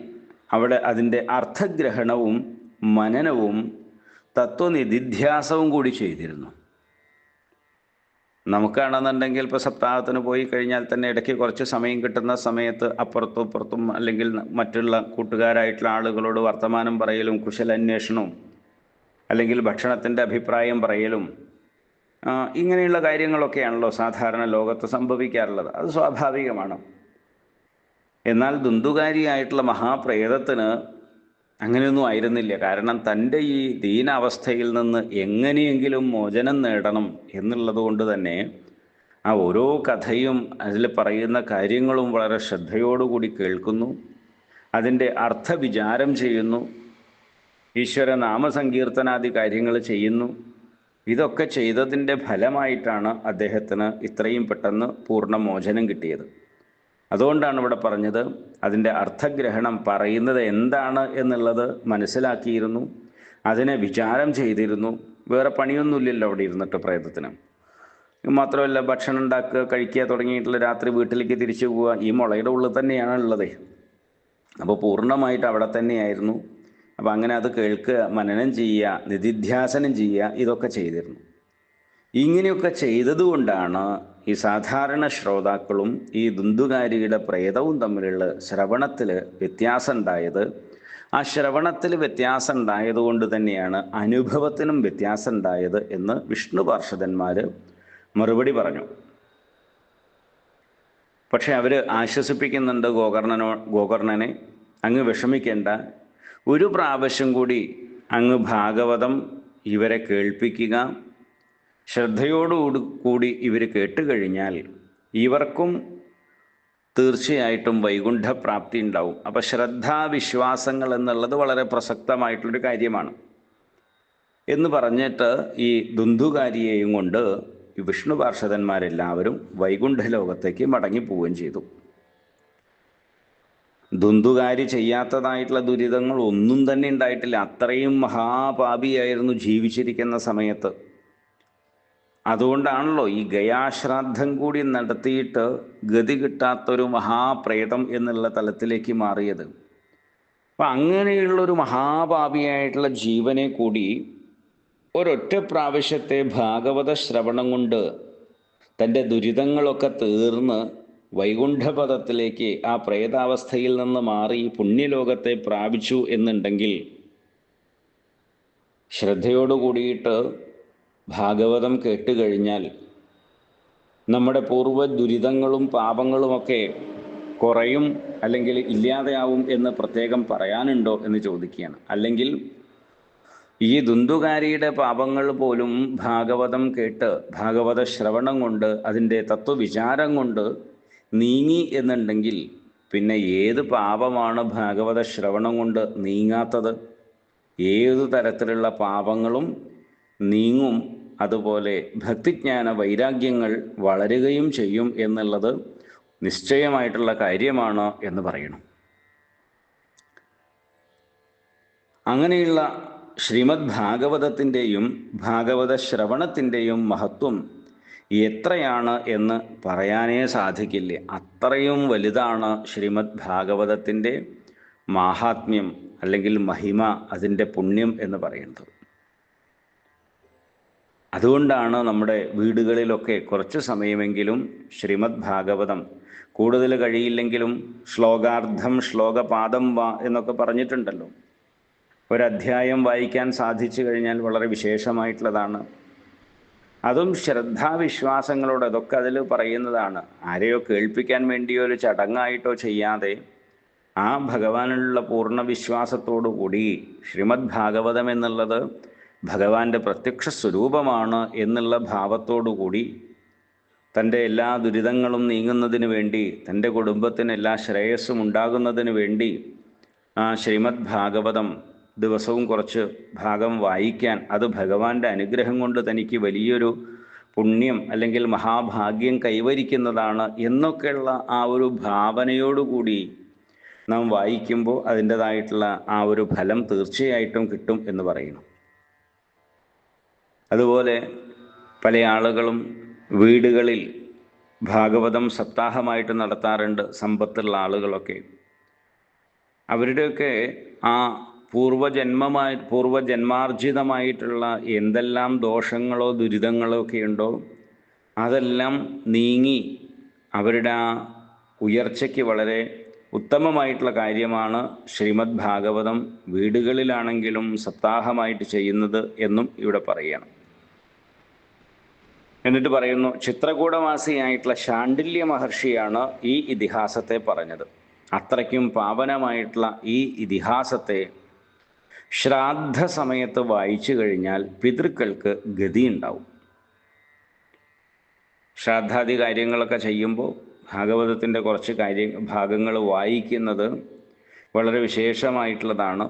അവിടെ അതിൻ്റെ അർത്ഥഗ്രഹണവും മനനവും തത്വനിധിധ്യാസവും കൂടി ചെയ്തിരുന്നു. നമുക്കാണെന്നുണ്ടെങ്കിൽ ഇപ്പോൾ സപ്താഹത്തിന് പോയി കഴിഞ്ഞാൽ തന്നെ ഇടയ്ക്ക് കുറച്ച് സമയം കിട്ടുന്ന സമയത്ത് അപ്പുറത്തും ഇപ്പുറത്തും അല്ലെങ്കിൽ മറ്റുള്ള കൂട്ടുകാരായിട്ടുള്ള ആളുകളോട് വർത്തമാനം പറയലും കുശലാന്വേഷണവും അല്ലെങ്കിൽ ഭക്ഷണത്തിൻ്റെ അഭിപ്രായം പറയലും ഇങ്ങനെയുള്ള കാര്യങ്ങളൊക്കെയാണല്ലോ സാധാരണ ലോകത്ത് സംഭവിക്കാറുള്ളത്. അത് സ്വാഭാവികമാണ്. എന്നാൽ ദുന്ദുകാരിയായിട്ടുള്ള മഹാപ്രേതത്തിന് അങ്ങനെയൊന്നും ആയിരുന്നില്ല. കാരണം തൻ്റെ ഈ ദീനാവസ്ഥയിൽ നിന്ന് എങ്ങനെയെങ്കിലും മോചനം നേടണം എന്നുള്ളത് കൊണ്ട് തന്നെ ആ ഓരോ കഥയും അതിൽ പറയുന്ന കാര്യങ്ങളും വളരെ ശ്രദ്ധയോടുകൂടി കേൾക്കുന്നു, അതിൻ്റെ അർത്ഥവിചാരം ചെയ്യുന്നു, ഈശ്വര നാമസങ്കീർത്തനാദി കാര്യങ്ങൾ ചെയ്യുന്നു. ഇതൊക്കെ ചെയ്തതിൻ്റെ ഫലമായിട്ടാണ് അദ്ദേഹത്തിന് ഇത്രയും പെട്ടെന്ന് പൂർണ്ണ മോചനം കിട്ടിയത്. അതുകൊണ്ടാണ് ഇവിടെ പറഞ്ഞത്, അതിൻ്റെ അർത്ഥഗ്രഹണം പറയുന്നത് എന്താണ് എന്നുള്ളത് മനസ്സിലാക്കിയിരുന്നു, അതിനെ വിചാരം ചെയ്തിരുന്നു. വേറെ പണിയൊന്നുമില്ലല്ലോ അവിടെ ഇരുന്നിട്ട് പ്രേതത്തിന്. മാത്രമല്ല ഭക്ഷണം ഉണ്ടാക്കുക, കഴിക്കുക തുടങ്ങിയിട്ടുള്ള രാത്രി വീട്ടിലേക്ക് തിരിച്ചു പോവുക, ഈ മുളയുടെ ഉള്ളിൽ തന്നെയാണ് ഉള്ളത്. അപ്പോൾ പൂർണ്ണമായിട്ട് അവിടെ തന്നെയായിരുന്നു. അപ്പോൾ അങ്ങനെ അത് കേൾക്കുക, മനനം ചെയ്യുക, നിധിധ്യാസനം ചെയ്യുക, ഇതൊക്കെ ചെയ്തിരുന്നു. ഇങ്ങനെയൊക്കെ ചെയ്തതുകൊണ്ടാണ് ഈ സാധാരണ ശ്രോതാക്കളും ഈ ദുന്ദുകാരിയുടെ പ്രേതവും തമ്മിലുള്ള ശ്രവണത്തിൽ വ്യത്യാസം ഉണ്ടായത്. ആ ശ്രവണത്തിൽ വ്യത്യാസം ഉണ്ടായതുകൊണ്ട് തന്നെയാണ് അനുഭവത്തിനും വ്യത്യാസം ഉണ്ടായത് എന്ന് വിഷ്ണു പാർഷദന്മാർ മറുപടി പറഞ്ഞു. പക്ഷെ അവർ ആശ്വസിപ്പിക്കുന്നുണ്ട് ഗോകർണനെ, അങ്ങ് വിഷമിക്കേണ്ട, ഒരു പ്രാവശ്യം കൂടി അങ്ങ് ഭാഗവതം ഇവരെ കേൾപ്പിക്കുക, ശ്രദ്ധയോടുകൂടി ഇവർ കേട്ടുകഴിഞ്ഞാൽ ഇവർക്കും തീർച്ചയായിട്ടും വൈകുണ്ഠപ്രാപ്തി ഉണ്ടാവും. അപ്പം ശ്രദ്ധാവിശ്വാസങ്ങൾ എന്നുള്ളത് വളരെ പ്രസക്തമായിട്ടുള്ളൊരു കാര്യമാണ് എന്ന് പറഞ്ഞിട്ട് ഈ ദുന്ദുകാരിയെയും കൊണ്ട് ഈ വിഷ്ണു പാർഷദന്മാരെല്ലാവരും വൈകുണ്ഠ ലോകത്തേക്ക് മടങ്ങിപ്പോവുകയും ചെയ്തു. ദുന്ദുകാരി ചെയ്യാത്തതായിട്ടുള്ള ദുരിതങ്ങൾ ഒന്നും തന്നെ ഉണ്ടായിട്ടില്ല. അത്രയും മഹാപാപിയായിരുന്നു ജീവിച്ചിരിക്കുന്ന സമയത്ത്. അതുകൊണ്ടാണല്ലോ ഈ ഗയാശ്രാദ്ധം കൂടി നടത്തിയിട്ട് ഗതി കിട്ടാത്തൊരു മഹാപ്രേതം എന്നുള്ള തലത്തിലേക്ക് മാറിയത്. അപ്പം അങ്ങനെയുള്ളൊരു മഹാപാപിയായിട്ടുള്ള ജീവനെ കൂടി ഒരൊറ്റ പ്രാവശ്യത്തെ ഭാഗവത ശ്രവണം കൊണ്ട് തൻ്റെ ദുരിതങ്ങളൊക്കെ തീർന്ന് വൈകുണ്ഠപദത്തിലേക്ക് ആ പ്രേതാവസ്ഥയിൽ നിന്ന് മാറി പുണ്യലോകത്തെ പ്രാപിച്ചു എന്നുണ്ടെങ്കിൽ, ശ്രദ്ധയോടുകൂടിയിട്ട് ഭാഗവതം കേട്ടുകഴിഞ്ഞാൽ നമ്മുടെ പൂർവ്വ ദുരിതങ്ങളും പാപങ്ങളുമൊക്കെ കുറയും അല്ലെങ്കിൽ ഇല്ലാതെയാവും എന്ന് പ്രത്യേകം പറയാനുണ്ടോ എന്ന് ചോദിക്കുകയാണ്. അല്ലെങ്കിൽ ഈ ദുന്ദുകാരിയുടെ പാപങ്ങൾ പോലും ഭാഗവതം കേട്ട് ഭാഗവത ശ്രവണം കൊണ്ട് അതിൻ്റെ തത്വവിചാരം കൊണ്ട് നീങ്ങി എന്നുണ്ടെങ്കിൽ പിന്നെ ഏത് പാപമാണ് ഭാഗവത ശ്രവണം കൊണ്ട് നീങ്ങാത്തത്? ഏതു തരത്തിലുള്ള പാപങ്ങളും നീങ്ങും. അതുപോലെ ഭക്തിജ്ഞാന വൈരാഗ്യങ്ങൾ വളരുകയും ചെയ്യും എന്നുള്ളത് നിശ്ചയമായിട്ടുള്ള കാര്യമാണ് എന്ന് പറയണം. അങ്ങനെയുള്ള ശ്രീമദ് ഭാഗവതത്തിൻ്റെയും ഭാഗവത ശ്രവണത്തിൻ്റെയും മഹത്വം എത്രയാണ് എന്ന് പറയാനേ സാധിക്കില്ല. അത്രയും വലുതാണ് ശ്രീമദ് ഭാഗവതത്തിൻ്റെ മാഹാത്മ്യം അല്ലെങ്കിൽ മഹിമ, അതിൻ്റെ പുണ്യം എന്ന് പറയുന്നത്. അതുകൊണ്ടാണ് നമ്മുടെ വീടുകളിലൊക്കെ കുറച്ച് സമയമെങ്കിലും ശ്രീമദ് ഭാഗവതം, കൂടുതൽ കഴിയില്ലെങ്കിലും ശ്ലോകാർദ്ധം ശ്ലോകപാദം വാ എന്നൊക്കെ പറഞ്ഞിട്ടുണ്ടല്ലോ. ഒരധ്യായം വായിക്കാൻ സാധിച്ചു കഴിഞ്ഞാൽ വളരെ വിശേഷമായിട്ടുള്ളതാണ്. അതും ശ്രദ്ധാവിശ്വാസങ്ങളോട്, അതൊക്കെ അതിൽ പറയുന്നതാണ്. ആരെയോ കേൾപ്പിക്കാൻ വേണ്ടിയോ ഒരു ചടങ്ങായിട്ടോ ചെയ്യാതെ ആ ഭഗവാനിലുള്ള പൂർണ്ണ വിശ്വാസത്തോടു കൂടി ശ്രീമദ് ഭാഗവതം എന്നുള്ളത് ഭഗവാന്റെ പ്രത്യക്ഷ സ്വരൂപമാണ് എന്നുള്ള ഭാവത്തോടു കൂടി തൻ്റെ എല്ലാ ദുരിതങ്ങളും നീങ്ങുന്നതിന് വേണ്ടി, തൻ്റെ കുടുംബത്തിന് എല്ലാ ശ്രേയസ്സും ഉണ്ടാകുന്നതിന് വേണ്ടി ആ ശ്രീമദ് ഭാഗവതം ദിവസവും കുറച്ച് ഭാഗം വായിക്കാൻ, അത് ഭഗവാന്റെ അനുഗ്രഹം കൊണ്ട് തനിക്ക് വലിയൊരു പുണ്യം അല്ലെങ്കിൽ മഹാഭാഗ്യം കൈവരിക്കുന്നതാണ് എന്നൊക്കെയുള്ള ആ ഒരു ഭാവനയോടുകൂടി നാം വായിക്കുമ്പോൾ അതിൻ്റെതായിട്ടുള്ള ആ ഒരു ഫലം തീർച്ചയായിട്ടും കിട്ടും എന്ന് പറയുന്നു. അതുപോലെ പല ആളുകളും വീടുകളിൽ ഭാഗവതം സപ്താഹമായിട്ട് നടത്താറുണ്ട്. സമ്പത്തുള്ള ആളുകളൊക്കെ അവരുടെയൊക്കെ ആ പൂർവജന്മാർജിതമായിട്ടുള്ള എന്തെല്ലാം ദോഷങ്ങളോ ദുരിതങ്ങളോ ഒക്കെ ഉണ്ടോ അതെല്ലാം നീങ്ങി അവരുടെ ആ ഉയർച്ചയ്ക്ക് വളരെ ഉത്തമമായിട്ടുള്ള കാര്യമാണ് ശ്രീമദ് ഭാഗവതം വീടുകളിലാണെങ്കിലും സപ്താഹമായിട്ട് ചെയ്യുന്നത് എന്നും ഇവിടെ പറയണം. എന്നിട്ട് പറയുന്നു, ചിത്രകൂടവാസിയായിട്ടുള്ള ശാണ്ഡില്യ മഹർഷിയാണ് ഈ ഇതിഹാസത്തെ പറഞ്ഞത്. അത്രയ്ക്കും പാവനമായിട്ടുള്ള ഈ ഇതിഹാസത്തെ ശ്രാദ്ധ സമയത്ത് വായിച്ചു കഴിഞ്ഞാൽ പിതൃക്കൾക്ക് ഗതി ഉണ്ടാവും. ശ്രാദ്ധാദി കാര്യങ്ങളൊക്കെ ചെയ്യുമ്പോൾ ഭാഗവതത്തിൻ്റെ കുറച്ച് ഭാഗങ്ങൾ വായിക്കുന്നത് വളരെ വിശേഷമായിട്ടുള്ളതാണ്.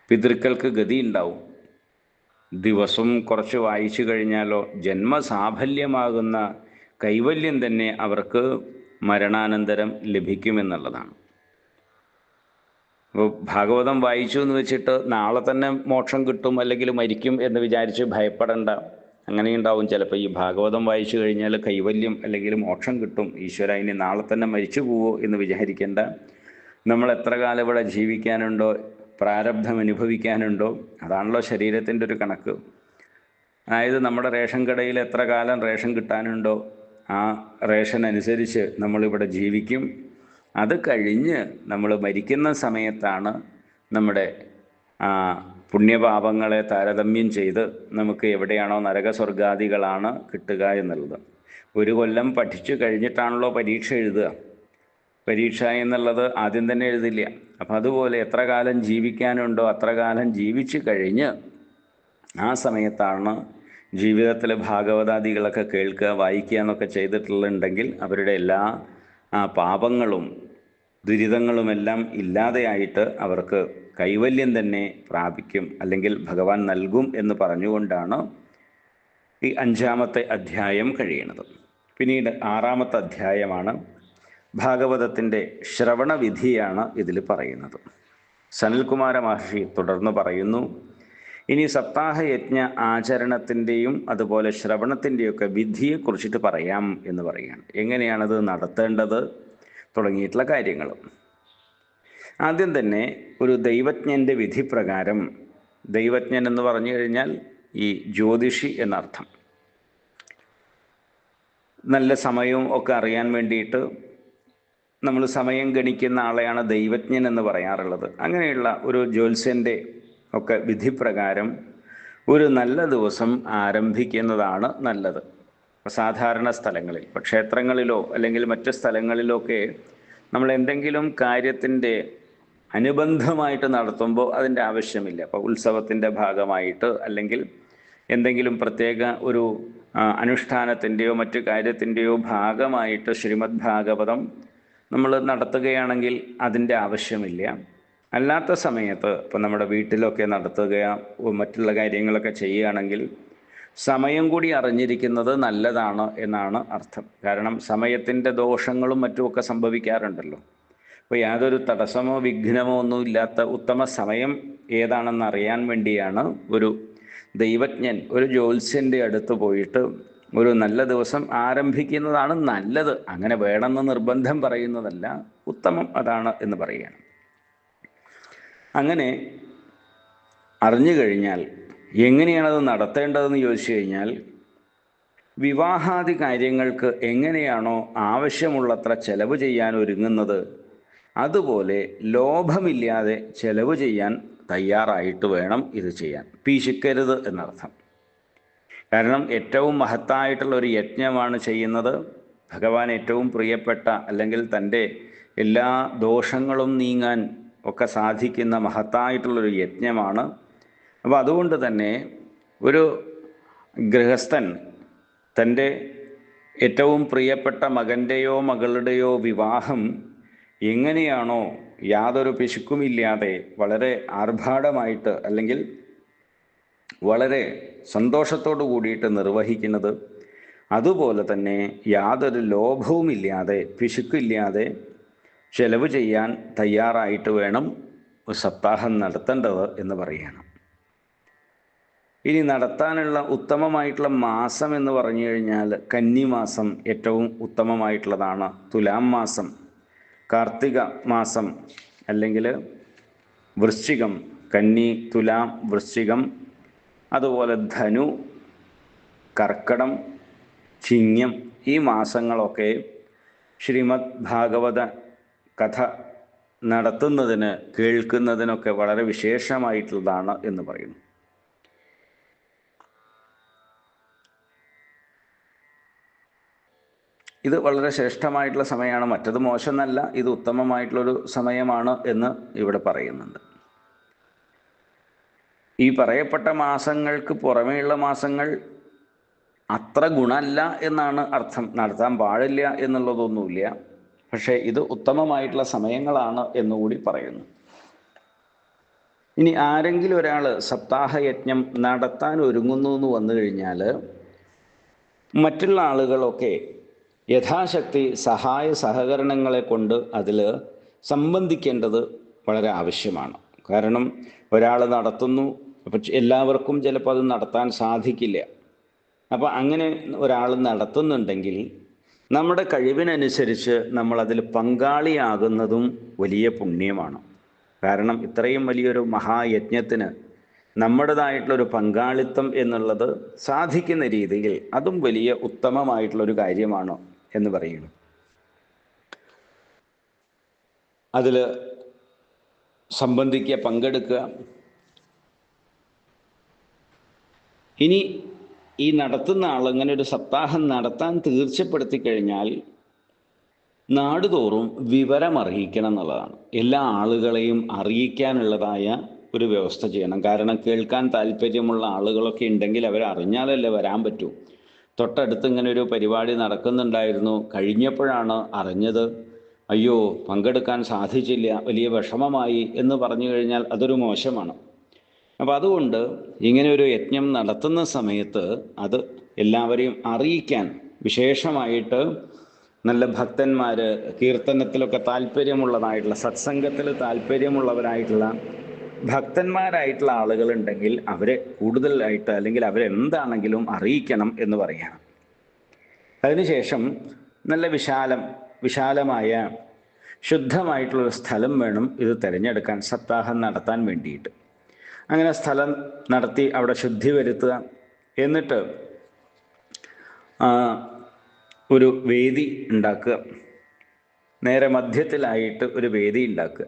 പിതൃക്കൾക്ക് ഗതി ഉണ്ടാവും. ദിവസം കുറച്ച് വായിച്ചു കഴിഞ്ഞാലോ ജന്മസാഫല്യമാകുന്ന കൈവല്യം തന്നെ അവർക്ക് മരണാനന്തരം ലഭിക്കുമെന്നുള്ളതാണ്. അപ്പോൾ ഭാഗവതം വായിച്ചു എന്ന് വെച്ചിട്ട് നാളെ തന്നെ മോക്ഷം കിട്ടും അല്ലെങ്കിൽ മരിക്കും എന്ന് വിചാരിച്ച് ഭയപ്പെടേണ്ട. അങ്ങനെയുണ്ടാവും ചിലപ്പോൾ. ഈ ഭാഗവതം വായിച്ചു കഴിഞ്ഞാൽ കൈവല്യം അല്ലെങ്കിൽ മോക്ഷം കിട്ടും, ഈശ്വര ഇനി നാളെ തന്നെ മരിച്ചു പോവോ എന്ന് വിചാരിക്കേണ്ട. നമ്മൾ എത്ര കാലം ഇവിടെ ജീവിക്കാനുണ്ടോ, പ്രാരബ്ധം അനുഭവിക്കാനുണ്ടോ, അതാണല്ലോ ശരീരത്തിൻ്റെ ഒരു കണക്ക്. അതായത് നമ്മുടെ റേഷൻ കടയിൽ എത്ര കാലം റേഷൻ കിട്ടാനുണ്ടോ ആ റേഷൻ അനുസരിച്ച് നമ്മളിവിടെ ജീവിക്കും. അത് കഴിഞ്ഞ് നമ്മൾ മരിക്കുന്ന സമയത്താണ് നമ്മുടെ പുണ്യപാപങ്ങളെ താരതമ്യം ചെയ്ത് നമുക്ക് എവിടെയാണോ നരകസ്വർഗാദികളാണ് കിട്ടുക എന്നുള്ളത്. ഒരു കൊല്ലം പഠിച്ചു കഴിഞ്ഞിട്ടാണല്ലോ പരീക്ഷ എഴുതുക. പരീക്ഷ എന്നുള്ളത് ആദ്യം തന്നെ എഴുതില്ല. അപ്പം അതുപോലെ എത്ര കാലം ജീവിക്കാനുണ്ടോ അത്ര കാലം ജീവിച്ചു കഴിഞ്ഞ് ആ സമയത്താണ് ജീവിതത്തിൽ ഭാഗവതാദികളൊക്കെ കേൾക്കുക വായിക്കുക എന്നൊക്കെ ചെയ്തിട്ടുണ്ടെങ്കിൽ അവരുടെ എല്ലാ ആ പാപങ്ങളും ദുരിതങ്ങളുമെല്ലാം ഇല്ലാതെയായിട്ട് അവർക്ക് കൈവല്യം തന്നെ പ്രാപിക്കും, അല്ലെങ്കിൽ ഭഗവാൻ നൽകും എന്ന് പറഞ്ഞുകൊണ്ടാണ് ഈ 5-ാമത്തെ അധ്യായം കഴിയുന്നത്. പിന്നീട് 6-ാമത്തെ അധ്യായമാണ് ഭാഗവതത്തിൻ്റെ ശ്രവണവിധിയാണ് ഇതിൽ പറയുന്നത്. സനൽകുമാര മഹർഷി തുടർന്ന് പറയുന്നു, ഇനി സപ്താഹയജ്ഞ ആചരണത്തിൻ്റെയും അതുപോലെ ശ്രവണത്തിൻ്റെയൊക്കെ വിധിയെക്കുറിച്ചിട്ട് പറയാം എന്ന് പറയുകയാണ്. എങ്ങനെയാണത് നടത്തേണ്ടത് തുടങ്ങിയിട്ടുള്ള കാര്യങ്ങൾ. ആദ്യം തന്നെ ഒരു ദൈവജ്ഞൻ്റെ വിധി പ്രകാരം, ദൈവജ്ഞൻ എന്ന് പറഞ്ഞു കഴിഞ്ഞാൽ ഈ ജ്യോതിഷി എന്നർത്ഥം, നല്ല സമയവും ഒക്കെ അറിയാൻ വേണ്ടിയിട്ട് നമ്മൾ സമയം ഗണിക്കുന്ന ആളെയാണ് ദൈവജ്ഞൻ എന്ന് പറയാറുള്ളത്. അങ്ങനെയുള്ള ഒരു ജ്യോത്സ്യൻ്റെ ഒക്കെ വിധിപ്രകാരം ഒരു നല്ല ദിവസം ആരംഭിക്കുന്നതാണ് നല്ലത്. സാധാരണ സ്ഥലങ്ങളിൽ, ഇപ്പോൾ ക്ഷേത്രങ്ങളിലോ അല്ലെങ്കിൽ മറ്റ് സ്ഥലങ്ങളിലോ ഒക്കെ നമ്മൾ എന്തെങ്കിലും കാര്യത്തിൻ്റെ അനുബന്ധമായിട്ട് നടത്തുമ്പോൾ അതിൻ്റെ ആവശ്യമില്ല. അപ്പോൾ ഉത്സവത്തിൻ്റെ ഭാഗമായിട്ട് അല്ലെങ്കിൽ എന്തെങ്കിലും പ്രത്യേക ഒരു അനുഷ്ഠാനത്തിൻ്റെയോ മറ്റു കാര്യത്തിൻ്റെയോ ഭാഗമായിട്ട് ശ്രീമദ് ഭാഗവതം നമ്മൾ നടത്തുകയാണെങ്കിൽ അതിൻ്റെ ആവശ്യമില്ല. അല്ലാത്ത സമയത്ത് ഇപ്പം നമ്മുടെ വീട്ടിലൊക്കെ നടത്തുകയോ മറ്റുള്ള കാര്യങ്ങളൊക്കെ ചെയ്യുകയാണെങ്കിൽ സമയം കൂടി അറിഞ്ഞിരിക്കുന്നത് നല്ലതാണ് എന്നാണ് അർത്ഥം. കാരണം സമയത്തിൻ്റെ ദോഷങ്ങളും മറ്റുമൊക്കെ സംഭവിക്കാറുണ്ടല്ലോ. അപ്പോൾ യാതൊരു തടസ്സമോ വിഘ്നമോ ഒന്നും ഇല്ലാത്ത ഉത്തമ സമയം ഏതാണെന്ന് അറിയാൻ വേണ്ടിയാണ് ഒരു ദൈവജ്ഞൻ ഒരു ജ്യോത്സ്യൻ്റെ അടുത്ത് പോയിട്ട് ഒരു നല്ല ദിവസം ആരംഭിക്കുന്നതാണ് നല്ലത്. അങ്ങനെ വേണമെന്ന് നിർബന്ധം പറയുന്നതല്ല, ഉത്തമം അതാണ് എന്ന് പറയുകയാണ്. അങ്ങനെ അറിഞ്ഞു കഴിഞ്ഞാൽ എങ്ങനെയാണത് നടത്തേണ്ടതെന്ന് ചോദിച്ചു കഴിഞ്ഞാൽ, വിവാഹാദി കാര്യങ്ങൾക്ക് എങ്ങനെയാണോ ആവശ്യമുള്ളത്ര ചെലവ് ചെയ്യാൻ ഒരുങ്ങുന്നത് അതുപോലെ ലോഭമില്ലാതെ ചെലവ് ചെയ്യാൻ തയ്യാറായിട്ട് വേണം ഇത് ചെയ്യാൻ. പിശുക്കരുത് എന്നർത്ഥം. കാരണം ഏറ്റവും മഹത്തായിട്ടുള്ള ഒരു യജ്ഞമാണ് ചെയ്യുന്നത്. ഭഗവാൻ ഏറ്റവും പ്രിയപ്പെട്ട അല്ലെങ്കിൽ തൻ്റെ എല്ലാ ദോഷങ്ങളും നീങ്ങാൻ ഒക്കെ സാധിക്കുന്ന മഹത്തായിട്ടുള്ളൊരു യജ്ഞമാണ്. അപ്പോൾ അതുകൊണ്ട് തന്നെ ഒരു ഗൃഹസ്ഥൻ തൻ്റെ ഏറ്റവും പ്രിയപ്പെട്ട മകൻ്റെയോ മകളുടെയോ വിവാഹം എങ്ങനെയാണോ യാതൊരു പിശുക്കുമില്ലാതെ വളരെ ആർഭാടമായിട്ട് അല്ലെങ്കിൽ വളരെ സന്തോഷത്തോടു കൂടിയിട്ട് നിർവഹിക്കുന്നത്, അതുപോലെ തന്നെ യാതൊരു ലോഭവുമില്ലാതെ പിശുക്കില്ലാതെ ചെലവ് ചെയ്യാൻ തയ്യാറായിട്ട് വേണം ഒരു സപ്താഹം നടത്തേണ്ടത് എന്ന് പറയുകയാണ്. ഇനി നടത്താനുള്ള ഉത്തമമായിട്ടുള്ള മാസം എന്ന് പറഞ്ഞു കഴിഞ്ഞാൽ കന്നിമാസം ഏറ്റവും ഉത്തമമായിട്ടുള്ളതാണ്. തുലാം മാസം, കാർത്തിക മാസം, അല്ലെങ്കിൽ വൃശ്ചികം, കന്നി, തുലാം, വൃശ്ചികം, അതുപോലെ ധനു, കർക്കടം, ചിങ്ങം, ഈ മാസങ്ങളൊക്കെ ശ്രീമദ് ഭാഗവത കഥ നടത്തുന്നതിന് കേൾക്കുന്നതിനൊക്കെ വളരെ വിശേഷമായിട്ടുള്ളതാണ് എന്ന് പറയുന്നു. ഇത് വളരെ ശ്രേഷ്ഠമായിട്ടുള്ള സമയമാണ്. മറ്റത് മോശമെന്നല്ല, ഇത് ഉത്തമമായിട്ടുള്ളൊരു സമയമാണ് എന്ന് ഇവിടെ പറയുന്നുണ്ട്. ഈ പറയപ്പെട്ട മാസങ്ങൾക്ക് പുറമേയുള്ള മാസങ്ങൾ അത്ര ഗുണമല്ല എന്നാണ് അർത്ഥം. നടത്താൻ പാടില്ല എന്നുള്ളതൊന്നുമില്ല. പക്ഷേ ഇത് ഉത്തമമായിട്ടുള്ള സമയങ്ങളാണ് എന്നുകൂടി പറയുന്നു. ഇനി ആരെങ്കിലും ഒരാൾ സപ്താഹയജ്ഞം നടത്താൻ ഒരുങ്ങുന്നു എന്ന് വന്നു കഴിഞ്ഞാൽ മറ്റുള്ള ആളുകളൊക്കെ യഥാശക്തി സഹായ സഹകരണങ്ങളെ കൊണ്ട് അതിൽ സംബന്ധിക്കേണ്ടത് വളരെ ആവശ്യമാണ്. കാരണം ഒരാൾ നടത്തുന്നു, പക്ഷെ എല്ലാവർക്കും ചിലപ്പോൾ അത് നടത്താൻ സാധിക്കില്ല. അപ്പോൾ അങ്ങനെ ഒരാൾ നടത്തുന്നുണ്ടെങ്കിൽ നമ്മുടെ കഴിവിനനുസരിച്ച് നമ്മളതിൽ പങ്കാളിയാകുന്നതും വലിയ പുണ്യമാണ്. കാരണം ഇത്രയും വലിയൊരു മഹായജ്ഞത്തിന് നമ്മുടേതായിട്ടുള്ളൊരു പങ്കാളിത്തം എന്നുള്ളത് സാധിക്കുന്ന രീതിയിൽ അതും വലിയ ഉത്തമമായിട്ടുള്ളൊരു കാര്യമാണ് എന്ന് പറയുന്നു. അതിൽ സംബന്ധിക്കുക, പങ്കെടുക്കുക. ഇനി ഈ നടത്തുന്ന ആൾ ഇങ്ങനെ ഒരു സപ്താഹം നടത്താൻ തീർച്ചപ്പെടുത്തി കഴിഞ്ഞാൽ നാടുതോറും വിവരം അറിയിക്കണം എന്നുള്ളതാണ്. എല്ലാ ആളുകളെയും അറിയിക്കാനുള്ളതായ ഒരു വ്യവസ്ഥ ചെയ്യണം. കാരണം കേൾക്കാൻ താല്പര്യമുള്ള ആളുകളൊക്കെ ഉണ്ടെങ്കിൽ അവരറിഞ്ഞാലല്ലേ വരാൻ പറ്റൂ. തൊട്ടടുത്ത് ഇങ്ങനെ ഒരു പരിപാടി നടക്കുന്നുണ്ടായിരുന്നു. കഴിഞ്ഞപ്പോഴാണ് അറിഞ്ഞത്. അയ്യോ, പങ്കെടുക്കാൻ സാധിച്ചില്ല, വലിയ വിഷമമായി എന്ന് പറഞ്ഞു കഴിഞ്ഞാൽ അതൊരു മോശമാണ്. അപ്പം അതുകൊണ്ട് ഇങ്ങനെ ഒരു യജ്ഞം നടത്തുന്ന സമയത്ത് അത് എല്ലാവരെയും അറിയിക്കാൻ, വിശേഷമായിട്ട് നല്ല ഭക്തന്മാർ, കീർത്തനത്തിലൊക്കെ താല്പര്യമുള്ളതായിട്ടുള്ള, സത്സംഗത്തിൽ താല്പര്യമുള്ളവരായിട്ടുള്ള ഭക്തന്മാരായിട്ടുള്ള ആളുകളുണ്ടെങ്കിൽ അവരെ കൂടുതലായിട്ട്, അല്ലെങ്കിൽ അവരെന്താണെങ്കിലും അറിയിക്കണം എന്ന് പറയണം. അതിനുശേഷം നല്ല വിശാലമായ ശുദ്ധമായിട്ടുള്ളൊരു സ്ഥലം വേണം ഇത് തിരഞ്ഞെടുക്കാൻ, സപ്താഹം നടത്താൻ വേണ്ടിയിട്ട്. അങ്ങനെ സ്ഥലം നടത്തി അവിടെ ശുദ്ധി വരുത്തുക. എന്നിട്ട് ഒരു വേദി ഉണ്ടാക്കുക. നേരെ മധ്യത്തിലായിട്ട് ഒരു വേദി ഉണ്ടാക്കുക.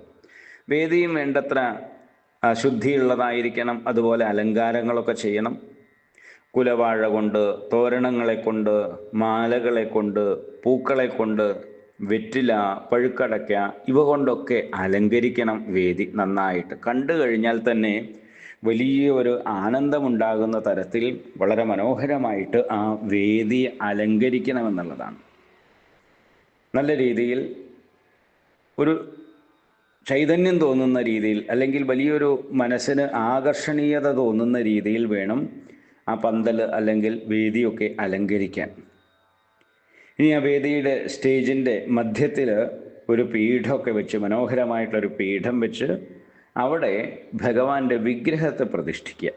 വേദിയും വേണ്ടത്ര ശുദ്ധിയുള്ളതായിരിക്കണം. അതുപോലെ അലങ്കാരങ്ങളൊക്കെ ചെയ്യണം. കുലവാഴ കൊണ്ട്, തോരണങ്ങളെ കൊണ്ട്, മാലകളെ കൊണ്ട്, പൂക്കളെ കൊണ്ട്, വെറ്റില, പഴുക്കടയ്ക്ക ഇവ കൊണ്ടൊക്കെ അലങ്കരിക്കണം വേദി നന്നായിട്ട്. കണ്ടു കഴിഞ്ഞാൽ തന്നെ വലിയ ഒരു ആനന്ദമുണ്ടാകുന്ന തരത്തിൽ വളരെ മനോഹരമായിട്ട് ആ വേദിയെ അലങ്കരിക്കണമെന്നുള്ളതാണ്. നല്ല രീതിയിൽ ഒരു ചൈതന്യം തോന്നുന്ന രീതിയിൽ, അല്ലെങ്കിൽ വലിയൊരു മനസ്സിന് ആകർഷണീയത തോന്നുന്ന രീതിയിൽ വേണം ആ പന്തൽ അല്ലെങ്കിൽ വേദിയൊക്കെ അലങ്കരിക്കാൻ. ഇനി ആ വേദിയുടെ സ്റ്റേജിൻ്റെ മധ്യത്തിൽ ഒരു പീഠമൊക്കെ വെച്ച്, മനോഹരമായിട്ടൊരു പീഠം വെച്ച് അവിടെ ഭഗവാന്റെ വിഗ്രഹത്തെ പ്രതിഷ്ഠിക്കുക.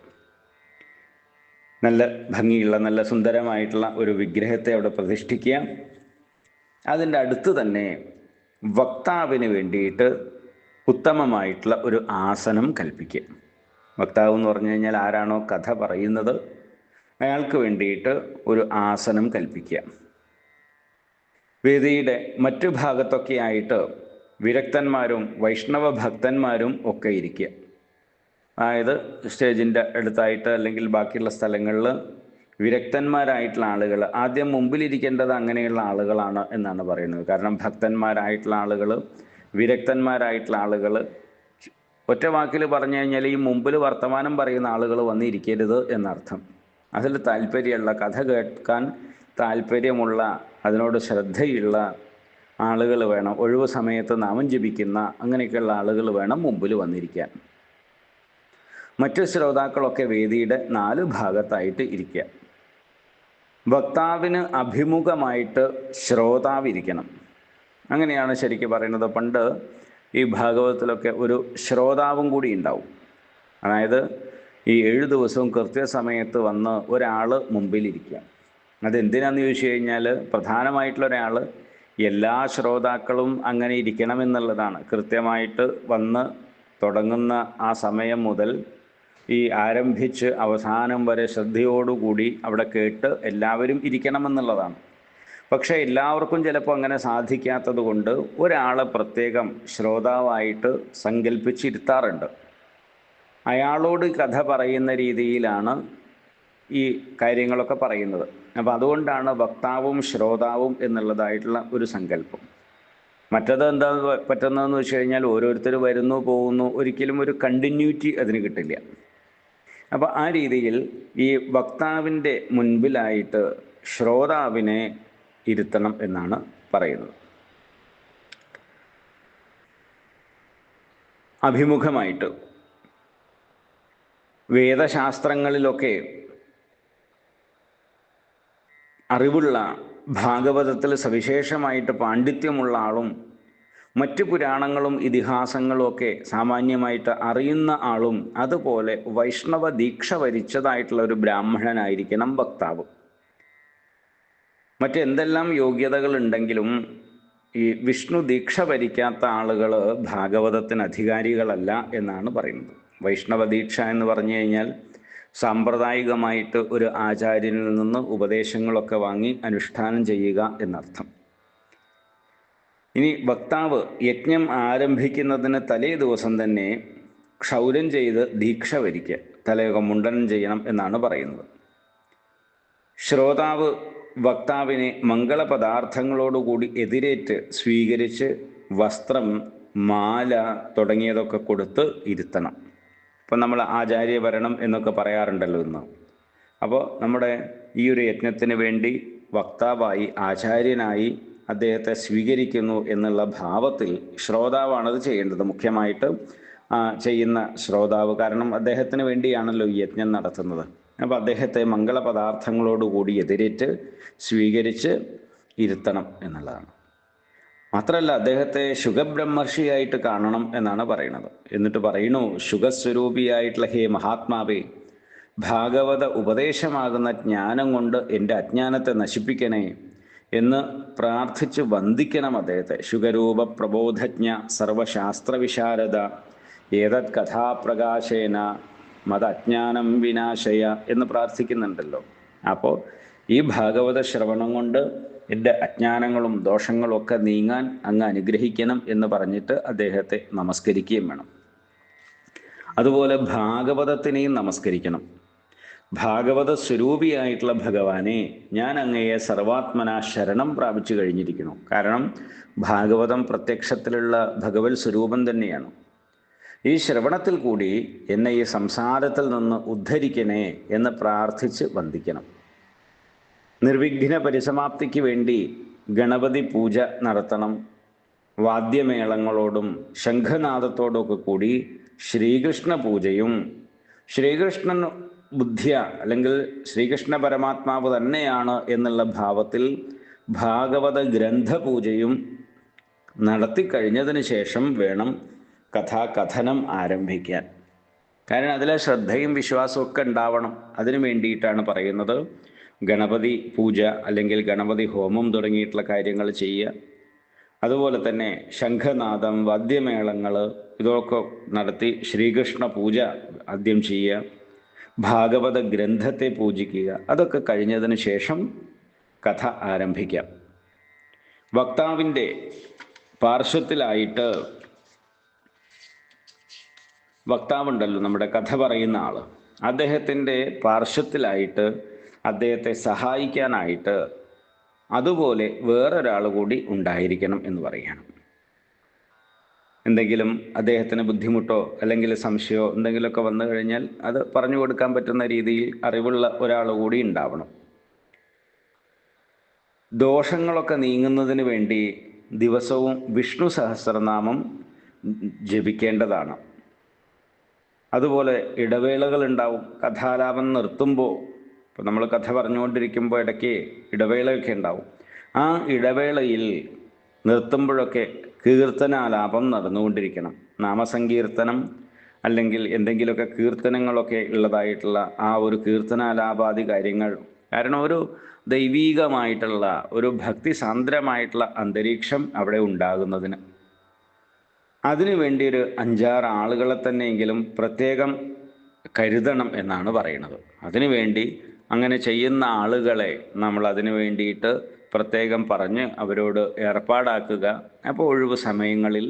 നല്ല ഭംഗിയുള്ള, നല്ല സുന്ദരമായിട്ടുള്ള ഒരു വിഗ്രഹത്തെ അവിടെ പ്രതിഷ്ഠിക്കുക. അതിൻ്റെ അടുത്ത് തന്നെ വക്താവിന് വേണ്ടിയിട്ട് ഉത്തമമായിട്ടുള്ള ഒരു ആസനം കൽപ്പിക്കുക. വക്താവ് എന്ന് പറഞ്ഞു കഴിഞ്ഞാൽ ആരാണോ കഥ പറയുന്നത് അയാൾക്ക് വേണ്ടിയിട്ട് ഒരു ആസനം കൽപ്പിക്കുക. വേദിയുടെ മറ്റു ഭാഗത്തൊക്കെ ആയിട്ട് വിരക്തന്മാരും വൈഷ്ണവ ഭക്തന്മാരും ഒക്കെ ഇരിക്കുക. അതായത് സ്റ്റേജിൻ്റെ അടുത്തായിട്ട് അല്ലെങ്കിൽ ബാക്കിയുള്ള സ്ഥലങ്ങളിൽ വിരക്തന്മാരായിട്ടുള്ള ആളുകൾ, ആദ്യം മുമ്പിലിരിക്കേണ്ടത് അങ്ങനെയുള്ള ആളുകളാണ് എന്നാണ് പറയുന്നത്. കാരണം ഭക്തന്മാരായിട്ടുള്ള ആളുകൾ, വിരക്തന്മാരായിട്ടുള്ള ആളുകൾ, ഒറ്റ വാക്കിൽ പറഞ്ഞു കഴിഞ്ഞാൽ ഈ മുമ്പിൽ വർത്തമാനം പറയുന്ന ആളുകൾ വന്നിരിക്കരുത് എന്നർത്ഥം. അതിൽ താല്പര്യമുള്ള, കഥ കേൾക്കാൻ താല്പര്യമുള്ള, അതിനോട് ശ്രദ്ധയുള്ള ആളുകൾ വേണം. ഒഴിവ് സമയത്ത് നാമം ജപിക്കുന്ന അങ്ങനെയൊക്കെയുള്ള ആളുകൾ വേണം മുമ്പിൽ വന്നിരിക്കാൻ. മറ്റു ശ്രോതാക്കളൊക്കെ വേദിയുടെ 4 ഭാഗത്തായിട്ട് ഇരിക്കുക. വക്താവിന് അഭിമുഖമായിട്ട് ശ്രോതാവിരിക്കണം. അങ്ങനെയാണ് ശരിക്കും പറയുന്നത്. പണ്ട് ഈ ഭാഗവതത്തിലൊക്കെ ഒരു ശ്രോതാവും കൂടി ഉണ്ടാവും. അതായത് ഈ 7 ദിവസവും കൃത്യസമയത്ത് വന്ന് ഒരാൾ മുമ്പിലിരിക്കുക. അതെന്തിനാന്ന് ചോദിച്ചു കഴിഞ്ഞാൽ പ്രധാനമായിട്ടുള്ള ഒരാൾ, എല്ലാ ശ്രോതാക്കളും അങ്ങനെ ഇരിക്കണമെന്നുള്ളതാണ്. കൃത്യമായിട്ട് വന്ന് തുടങ്ങുന്ന ആ സമയം മുതൽ ഈ ആരംഭിച്ച് അവസാനം വരെ ശ്രദ്ധയോടുകൂടി അവിടെ കേട്ട് എല്ലാവരും ഇരിക്കണമെന്നുള്ളതാണ്. പക്ഷേ എല്ലാവർക്കും ചിലപ്പോൾ അങ്ങനെ സാധിക്കാത്തത് കൊണ്ട് ഒരാളെ പ്രത്യേകം ശ്രോതാവായിട്ട് സങ്കല്പിച്ചിരുത്താറുണ്ട്. അയാളോട് കഥ പറയുന്ന രീതിയിലാണ് ഈ കാര്യങ്ങളൊക്കെ പറയുന്നത്. അപ്പോൾ അതുകൊണ്ടാണ് വക്താവും ശ്രോതാവും എന്നുള്ളതായിട്ടുള്ള ഒരു സങ്കല്പം. മറ്റത് എന്താ പറ്റുന്നതെന്ന് വെച്ച് കഴിഞ്ഞാൽ ഓരോരുത്തർ വരുന്നു പോകുന്നു, ഒരിക്കലും ഒരു കണ്ടിന്യൂറ്റി അതിന് കിട്ടില്ല. അപ്പോൾ ആ രീതിയിൽ ഈ വക്താവിൻ്റെ മുൻപിലായിട്ട് ശ്രോതാവിനെ ഇരുത്തണം എന്നാണ് പറയുന്നത്. അഭിമുഖമായിട്ട് വേദശാസ്ത്രങ്ങളിലൊക്കെ അറിവുള്ള, ഭാഗവതത്തിൽ സവിശേഷമായിട്ട് പാണ്ഡിത്യമുള്ള ആളും മറ്റു പുരാണങ്ങളും ഇതിഹാസങ്ങളും ഒക്കെ സാമാന്യമായിട്ട് അറിയുന്ന ആളും, അതുപോലെ വൈഷ്ണവ ദീക്ഷ വരിച്ചതായിട്ടുള്ള ഒരു ബ്രാഹ്മണനായിരിക്കണം വക്താവ്. മറ്റെന്തെല്ലാം യോഗ്യതകളുണ്ടെങ്കിലും ഈ വിഷ്ണു ദീക്ഷ വരിക്കാത്ത ആളുകൾ ഭാഗവതത്തിന് അധികാരികളല്ല എന്നാണ് പറയുന്നത്. വൈഷ്ണവ ദീക്ഷ എന്ന് പറഞ്ഞു കഴിഞ്ഞാൽ സാമ്പ്രദായികമായിട്ട് ഒരു ആചാര്യനിൽ നിന്ന് ഉപദേശങ്ങളൊക്കെ വാങ്ങി അനുഷ്ഠാനം ചെയ്യുക എന്നർത്ഥം. ഇനി വക്താവ് യജ്ഞം ആരംഭിക്കുന്നതിന് തലേ ദിവസം തന്നെ ക്ഷൗരം ചെയ്ത് ദീക്ഷ വരിക്കുക, തലയൊക്കെ മുണ്ടനം ചെയ്യണം എന്നാണ് പറയുന്നത്. ശ്രോതാവ് വക്താവിനെ മംഗളപദാർത്ഥങ്ങളോടുകൂടി എതിരേറ്റ് സ്വീകരിച്ച് വസ്ത്രം, മാല തുടങ്ങിയതൊക്കെ കൊടുത്ത് ഇരുത്തണം. ഇപ്പം നമ്മൾ ആചാര്യഭരണം എന്നൊക്കെ പറയാറുണ്ടല്ലോ ഇന്ന്. അപ്പോൾ നമ്മുടെ ഈ ഒരു യജ്ഞത്തിന് വേണ്ടി വക്താവായി ആചാര്യനായി അദ്ദേഹത്തെ സ്വീകരിക്കുന്നു എന്നുള്ള ഭാവത്തിൽ ശ്രോതാവാണത് ചെയ്യേണ്ടത്, മുഖ്യമായിട്ട് ചെയ്യുന്ന ശ്രോതാവ്. കാരണം അദ്ദേഹത്തിന് വേണ്ടിയാണല്ലോ ഈ യജ്ഞം നടത്തുന്നത്. അപ്പോൾ അദ്ദേഹത്തെ മംഗളപദാർത്ഥങ്ങളോടുകൂടി എതിരേറ്റ് സ്വീകരിച്ച് ഇരുത്തണം എന്നുള്ളതാണ്. മാത്രമല്ല അദ്ദേഹത്തെ ശുഗബ്രഹ്മർഷിയായിട്ട് കാണണം എന്നാണ് പറയുന്നത്. എന്നിട്ട് പറയുന്നു, ശുഗസ്വരൂപിയായിട്ടുള്ള ഹേ മഹാത്മാവേ, ഭാഗവത ഉപദേശമാകുന്ന ജ്ഞാനം കൊണ്ട് എൻ്റെ അജ്ഞാനത്തെ നശിപ്പിക്കണേ എന്ന് പ്രാർത്ഥിച്ച് വന്ദിക്കണം അദ്ദേഹത്തെ. ശുഗരൂപ പ്രബോധജ്ഞ സർവശാസ്ത്രവിശാരദ ഏതത് കഥാപ്രകാശേന മതജ്ഞാനം വിനാശയ എന്ന് പ്രാർത്ഥിക്കുന്നുണ്ടല്ലോ. അപ്പോൾ ഈ ഭാഗവത ശ്രവണം കൊണ്ട് എൻ്റെ അജ്ഞാനങ്ങളും ദോഷങ്ങളും ഒക്കെ നീങ്ങാൻ അങ്ങ് അനുഗ്രഹിക്കണം എന്ന് പറഞ്ഞിട്ട് അദ്ദേഹത്തെ നമസ്കരിക്കുകയും വേണം. അതുപോലെ ഭാഗവതത്തിനെയും നമസ്കരിക്കണം. ഭാഗവത സ്വരൂപിയായിട്ടുള്ള ഭഗവാനെ, ഞാൻ അങ്ങയെ സർവാത്മന ശരണം പ്രാപിച്ചു കഴിഞ്ഞിരിക്കുന്നു. കാരണം ഭാഗവതം പ്രത്യക്ഷത്തിലുള്ള ഭഗവത് സ്വരൂപം തന്നെയാണ്. ഈ ശ്രവണത്തിൽ കൂടി എന്നെ ഈ സംസാരത്തിൽ നിന്ന് ഉദ്ധരിക്കണേ എന്ന് പ്രാർത്ഥിച്ച് വന്ദിക്കണം. നിർവിഘ്ന പരിസമാപ്തിക്ക് വേണ്ടി ഗണപതി പൂജ നടത്തണം. വാദ്യമേളങ്ങളോടും ശംഖനാദത്തോടൊക്കെ കൂടി ശ്രീകൃഷ്ണ പൂജയും, ശ്രീകൃഷ്ണൻ ബുദ്ധിയ അല്ലെങ്കിൽ ശ്രീകൃഷ്ണ പരമാത്മാവ് തന്നെയാണ് എന്നുള്ള ഭാവത്തിൽ ഭാഗവത ഗ്രന്ഥപൂജയും നടത്തിക്കഴിഞ്ഞതിന് ശേഷം വേണം കഥാകഥനം ആരംഭിക്കാൻ. കാരണം അതിലെ ശ്രദ്ധയും വിശ്വാസവും ഒക്കെ ഉണ്ടാവണം. അതിനു വേണ്ടിയിട്ടാണ് പറയുന്നത് ഗണപതി പൂജ അല്ലെങ്കിൽ ഗണപതി ഹോമം തുടങ്ങിയിട്ടുള്ള കാര്യങ്ങൾ ചെയ്യുക. അതുപോലെ തന്നെ ശംഖനാദം, വാദ്യമേളങ്ങൾ ഇതൊക്കെ നടത്തി ശ്രീകൃഷ്ണ പൂജ ആദ്യം ചെയ്യുക, ഭാഗവത ഗ്രന്ഥത്തെ പൂജിക്കുക. അതൊക്കെ കഴിഞ്ഞതിന് ശേഷം കഥ ആരംഭിക്കാം. വക്താവിൻ്റെ പാർശ്വത്തിലായിട്ട് വക്താവുണ്ടല്ലോ, നമ്മുടെ കഥ പറയുന്ന ആൾ, അദ്ദേഹത്തിൻ്റെ പാർശ്വത്തിലായിട്ട് അദ്ദേഹത്തെ സഹായിക്കാനായിട്ട് അതുപോലെ വേറൊരാൾ കൂടി ഉണ്ടായിരിക്കണം എന്ന് പറയുകയാണ്. എന്തെങ്കിലും അദ്ദേഹത്തിന് ബുദ്ധിമുട്ടോ അല്ലെങ്കിൽ സംശയമോ എന്തെങ്കിലുമൊക്കെ വന്നു കഴിഞ്ഞാൽ അത് പറഞ്ഞു കൊടുക്കാൻ പറ്റുന്ന രീതിയിൽ അറിവുള്ള ഒരാൾ കൂടി ഉണ്ടാവണം. ദോഷങ്ങളൊക്കെ നീങ്ങുന്നതിന് വേണ്ടി ദിവസവും വിഷ്ണു സഹസ്രനാമം ജപിക്കേണ്ടതാണ്. അതുപോലെ ഇടവേളകൾ ഉണ്ടാവും. കഥാലാപം നിർത്തുമ്പോൾ, ഇപ്പോൾ നമ്മൾ കഥ പറഞ്ഞുകൊണ്ടിരിക്കുമ്പോൾ ഇടയ്ക്ക് ഇടവേളയൊക്കെ ഉണ്ടാവും. ആ ഇടവേളയിൽ നിർത്തുമ്പോഴൊക്കെ കീർത്തനാലാപം നടന്നുകൊണ്ടിരിക്കണം. നാമസങ്കീർത്തനം അല്ലെങ്കിൽ എന്തെങ്കിലുമൊക്കെ കീർത്തനങ്ങളൊക്കെ ഉള്ളതായിട്ടുള്ള ആ ഒരു കീർത്തനാലാപാദി കാര്യങ്ങൾ. കാരണം ഒരു ദൈവീകമായിട്ടുള്ള ഒരു ഭക്തിസാന്ദ്രമായിട്ടുള്ള അന്തരീക്ഷം അവിടെ ഉണ്ടാകുന്നതിന് അതിനു വേണ്ടി ഒരു 5-6 ആളുകളെ തന്നെയെങ്കിലും പ്രത്യേകം കരുതണം എന്നാണ് പറയുന്നത്. അതിനുവേണ്ടി അങ്ങനെ ചെയ്യുന്ന ആളുകളെ നമ്മൾ അതിനു വേണ്ടിയിട്ട് പ്രത്യേകം പറഞ്ഞ് അവരോട് ഏർപ്പാടാക്കുക. അപ്പോൾ ഒഴിവ് സമയങ്ങളിൽ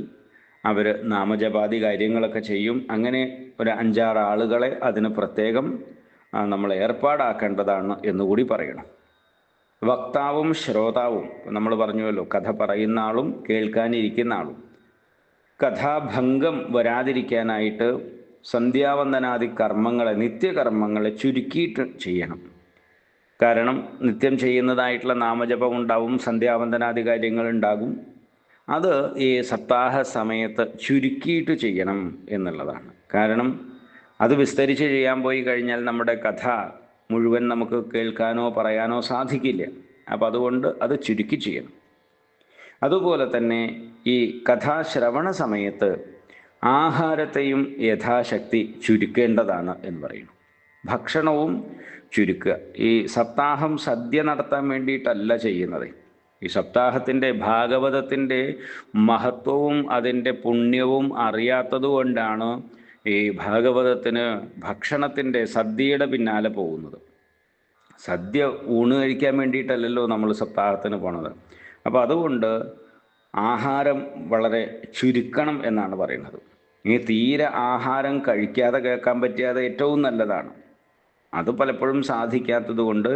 അവർ നാമജപാതി കാര്യങ്ങളൊക്കെ ചെയ്യും. അങ്ങനെ ഒരു 5-6 ആളുകളെ അതിന് പ്രത്യേകം നമ്മൾ ഏർപ്പാടാക്കേണ്ടതാണ് എന്നുകൂടി പറയണം. വക്താവും ശ്രോതാവും നമ്മൾ പറഞ്ഞുവല്ലോ, കഥ പറയുന്ന ആളും കേൾക്കാനിരിക്കുന്ന ആളും. കഥാഭംഗം വരാതിരിക്കാനായിട്ട് സന്ധ്യാവന്ദനാദി കർമ്മങ്ങളെ, നിത്യകർമ്മങ്ങളെ ചുരുക്കിയിട്ട് ചെയ്യണം. കാരണം നിത്യം ചെയ്യുന്നതായിട്ടുള്ള നാമജപം ഉണ്ടാവും, സന്ധ്യാവന്ദനാദി കാര്യങ്ങളുണ്ടാകും. അത് ഈ സപ്താഹ സമയത്ത് ചുരുക്കിയിട്ട് ചെയ്യണം എന്നുള്ളതാണ്. കാരണം അത് വിസ്തരിച്ച് ചെയ്യാൻ പോയി കഴിഞ്ഞാൽ നമ്മുടെ കഥ മുഴുവൻ നമുക്ക് കേൾക്കാനോ പറയാനോ സാധിക്കില്ല. അപ്പോൾ അതുകൊണ്ട് അത് ചുരുക്കി ചെയ്യണം. അതുപോലെ തന്നെ ഈ കഥാശ്രവണ സമയത്ത് ആഹാരത്തെയും യഥാശക്തി ചുരുക്കേണ്ടതാണ് എന്ന് പറയുന്നു. ഭക്ഷണവും ചുരുക്കുക. ഈ സപ്താഹം സദ്യ നടത്താൻ വേണ്ടിയിട്ടല്ല ചെയ്യുന്നത്. ഈ സപ്താഹത്തിൻ്റെ ഭാഗവതത്തിൻ്റെ മഹത്വവും അതിൻ്റെ പുണ്യവും അറിയാത്തതുകൊണ്ടാണ് ഈ ഭാഗവതത്തിന് ഭക്ഷണത്തിൻ്റെ സദ്യയുടെ പിന്നാലെ പോകുന്നത്. സദ്യ ഊണ് കഴിക്കാൻ വേണ്ടിയിട്ടല്ലല്ലോ നമ്മൾ സപ്താഹത്തിന് പോണത്. അപ്പോൾ അതുകൊണ്ട് ആഹാരം വളരെ ചുരുക്കണം എന്നാണ് പറയുന്നത്. ഈ തീരെ ആഹാരം കഴിക്കാതെ കേൾക്കാൻ പറ്റിയാതെ ഏറ്റവും നല്ലതാണ്. അത് പലപ്പോഴും സാധിക്കാത്തത് കൊണ്ട്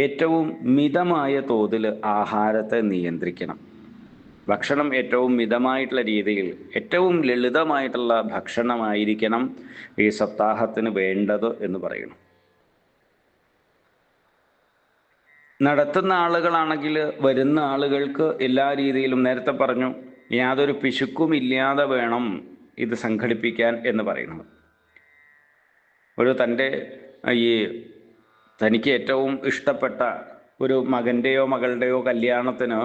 ഏറ്റവും മിതമായ തോതിൽ ആഹാരത്തെ നിയന്ത്രിക്കണം. ഭക്ഷണം ഏറ്റവും മിതമായിട്ടുള്ള രീതിയിൽ, ഏറ്റവും ലളിതമായിട്ടുള്ള ഭക്ഷണമായിരിക്കണം ഈ സപ്താഹത്തിന് വേണ്ടത് എന്ന് പറയുന്നു. നടത്തുന്ന ആളുകളാണെങ്കിൽ വരുന്ന ആളുകൾക്ക് എല്ലാ രീതിയിലും നേരത്തെ പറഞ്ഞു യാതൊരു പിശുക്കുമില്ലാതെ വേണം ഇത് സംഘടിപ്പിക്കാൻ എന്ന് പറയുന്നത്. ഒരു ഈ തനിക്ക് ഏറ്റവും ഇഷ്ടപ്പെട്ട ഒരു മകൻ്റെയോ മകളുടെയോ കല്യാണത്തിന്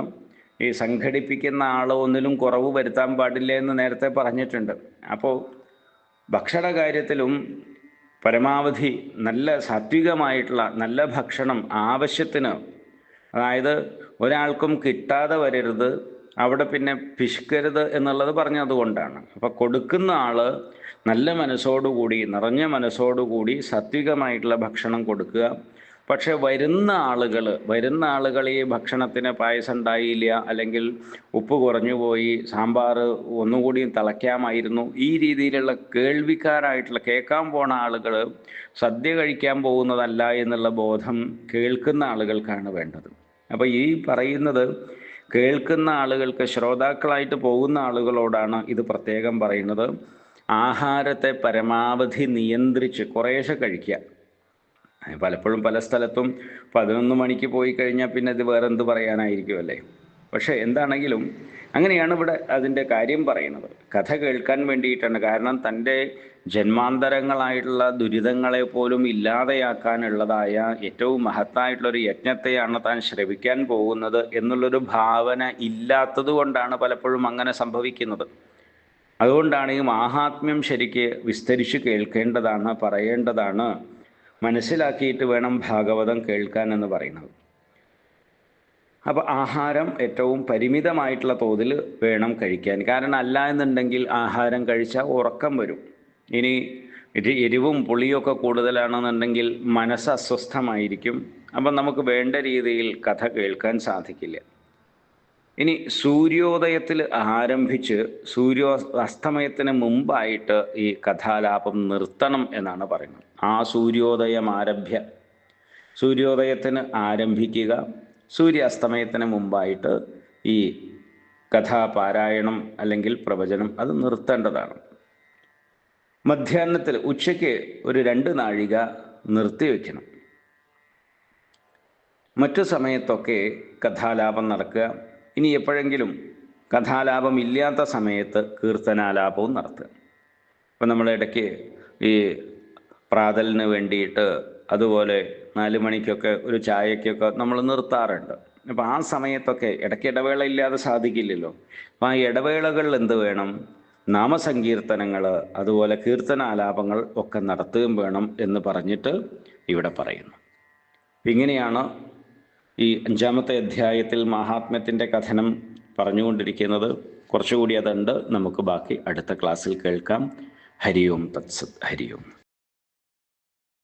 ഈ സംഘടിപ്പിക്കുന്ന ആൾ ഒന്നിലും കുറവ് വരുത്താൻ പാടില്ല എന്ന് നേരത്തെ പറഞ്ഞിട്ടുണ്ട്. അപ്പോൾ ഭക്ഷണ കാര്യത്തിലും പരമാവധി നല്ല സാത്വികമായിട്ടുള്ള നല്ല ഭക്ഷണം ആവശ്യത്തിന്, അതായത് ഒരാൾക്കും കിട്ടാതെ വരരുത്, അവിടെ പിന്നെ പിശുക്കരുത് എന്നുള്ളത് പറഞ്ഞതുകൊണ്ടാണ്. അപ്പോൾ കൊടുക്കുന്ന ആൾ നല്ല മനസ്സോടുകൂടി നിറഞ്ഞ മനസ്സോടുകൂടി സാത്വികമായിട്ടുള്ള ഭക്ഷണം കൊടുക്കുക. പക്ഷെ വരുന്ന ആളുകൾ ഈ ഭക്ഷണത്തിന് പായസം ഉണ്ടായില്ല, അല്ലെങ്കിൽ ഉപ്പ് കുറഞ്ഞു പോയി, സാമ്പാർ ഒന്നുകൂടി തിളയ്ക്കാമായിരുന്നു, ഈ രീതിയിലുള്ള കേൾവിക്കാരായിട്ടുള്ള കേൾക്കാൻ പോണ ആളുകൾ സദ്യ കഴിക്കാൻ പോകുന്നതല്ല എന്നുള്ള ബോധം കേൾക്കുന്ന ആളുകൾക്കാണ് വേണ്ടത്. അപ്പോൾ ഈ പറയുന്നത് കേൾക്കുന്ന ആളുകൾക്ക്, ശ്രോതാക്കളായിട്ട് പോകുന്ന ആളുകളോടാണ് ഇത് പ്രത്യേകം പറയുന്നത്. ആഹാരത്തെ പരമാവധി നിയന്ത്രിച്ച് കുറേശ്ശെ കഴിക്കുക. പലപ്പോഴും പല സ്ഥലത്തും 11 മണിക്ക് പോയി കഴിഞ്ഞാൽ പിന്നെ ഇത് വേറെന്ത് പറയാനായിരിക്കുമല്ലേ. പക്ഷേ എന്താണെങ്കിലും അങ്ങനെയാണ് ഇവിടെ അതിൻ്റെ കാര്യം പറയുന്നത്. കഥ കേൾക്കാൻ വേണ്ടിയിട്ടാണ്. കാരണം തൻ്റെ ജന്മാന്തരങ്ങളായിട്ടുള്ള ദുരിതങ്ങളെ പോലും ഇല്ലാതെയാക്കാനുള്ളതായ ഏറ്റവും മഹത്തായിട്ടുള്ളൊരു യജ്ഞത്തെയാണ് താൻ ശ്രവിക്കാൻ പോകുന്നത് എന്നുള്ളൊരു ഭാവന ഇല്ലാത്തത് കൊണ്ടാണ് പലപ്പോഴും അങ്ങനെ സംഭവിക്കുന്നത്. അതുകൊണ്ടാണ് ഈ മാഹാത്മ്യം ശരിക്ക് വിസ്തരിച്ച് കേൾക്കേണ്ടതാണ്, പറയേണ്ടതാണ്, മനസ്സിലാക്കിയിട്ട് വേണം ഭാഗവതം കേൾക്കാൻ എന്ന് പറയുന്നത്. അപ്പോൾ ആഹാരം ഏറ്റവും പരിമിതമായിട്ടുള്ള തോതിൽ വേണം കഴിക്കാൻ. കാരണം അല്ല എന്നുണ്ടെങ്കിൽ ആഹാരം കഴിച്ചാൽ ഉറക്കം വരും. ഇനി എരിവും പുളിയൊക്കെ കൂടുതലാണെന്നുണ്ടെങ്കിൽ മനസ്സ് അസ്വസ്ഥമായിരിക്കും. അപ്പം നമുക്ക് വേണ്ട രീതിയിൽ കഥ കേൾക്കാൻ സാധിക്കില്ല. ഇനി സൂര്യോദയത്തിൽ ആരംഭിച്ച് സൂര്യാസ്തമയത്തിന് മുമ്പായിട്ട് ഈ കഥാലാപം നിർത്തണം എന്നാണ് പറയുന്നത്. ആ സൂര്യോദയത്തിന് ആരംഭിക്കുക, സൂര്യാസ്തമയത്തിന് മുമ്പായിട്ട് ഈ കഥാപാരായണം അല്ലെങ്കിൽ പ്രവചനം അത് നിർത്തേണ്ടതാണ്. മധ്യാഹ്നത്തിൽ ഉച്ചയ്ക്ക് ഒരു 2 നാഴിക നിർത്തിവെക്കണം. മറ്റു സമയത്തൊക്കെ കഥാലാപം നടക്കുക. ഇനി എപ്പോഴെങ്കിലും കഥാലാപം ഇല്ലാത്ത സമയത്ത് കീർത്തനാലാപവും നടത്തുക. ഇപ്പം നമ്മളിടയ്ക്ക് ഈ പ്രാതലിന് വേണ്ടിയിട്ട് അതുപോലെ 4 മണിക്കൊക്കെ ഒരു ചായക്കൊക്കെ നമ്മൾ നിർത്താറുണ്ട്. അപ്പോൾ ആ സമയത്തൊക്കെ ഇടയ്ക്ക് ഇടവേള ഇല്ലാതെ സാധിക്കില്ലല്ലോ. അപ്പം ആ ഇടവേളകളിൽ എന്ത് വേണം? നാമസങ്കീർത്തനങ്ങൾ അതുപോലെ കീർത്തനാലാപങ്ങൾ ഒക്കെ നടത്തുകയും വേണം എന്ന് പറഞ്ഞിട്ട് ഇവിടെ പറയുന്നു. ഇങ്ങനെയാണ് ഈ 5-ാമത്തെ അധ്യായത്തിൽ മഹാത്മ്യത്തിൻ്റെ കഥനം പറഞ്ഞുകൊണ്ടിരിക്കുന്നത്. കുറച്ചുകൂടി അതുണ്ട്, നമുക്ക് ബാക്കി അടുത്ത ക്ലാസ്സിൽ കേൾക്കാം. ഹരി ഓം തത്സത്. ഹരി ഓം.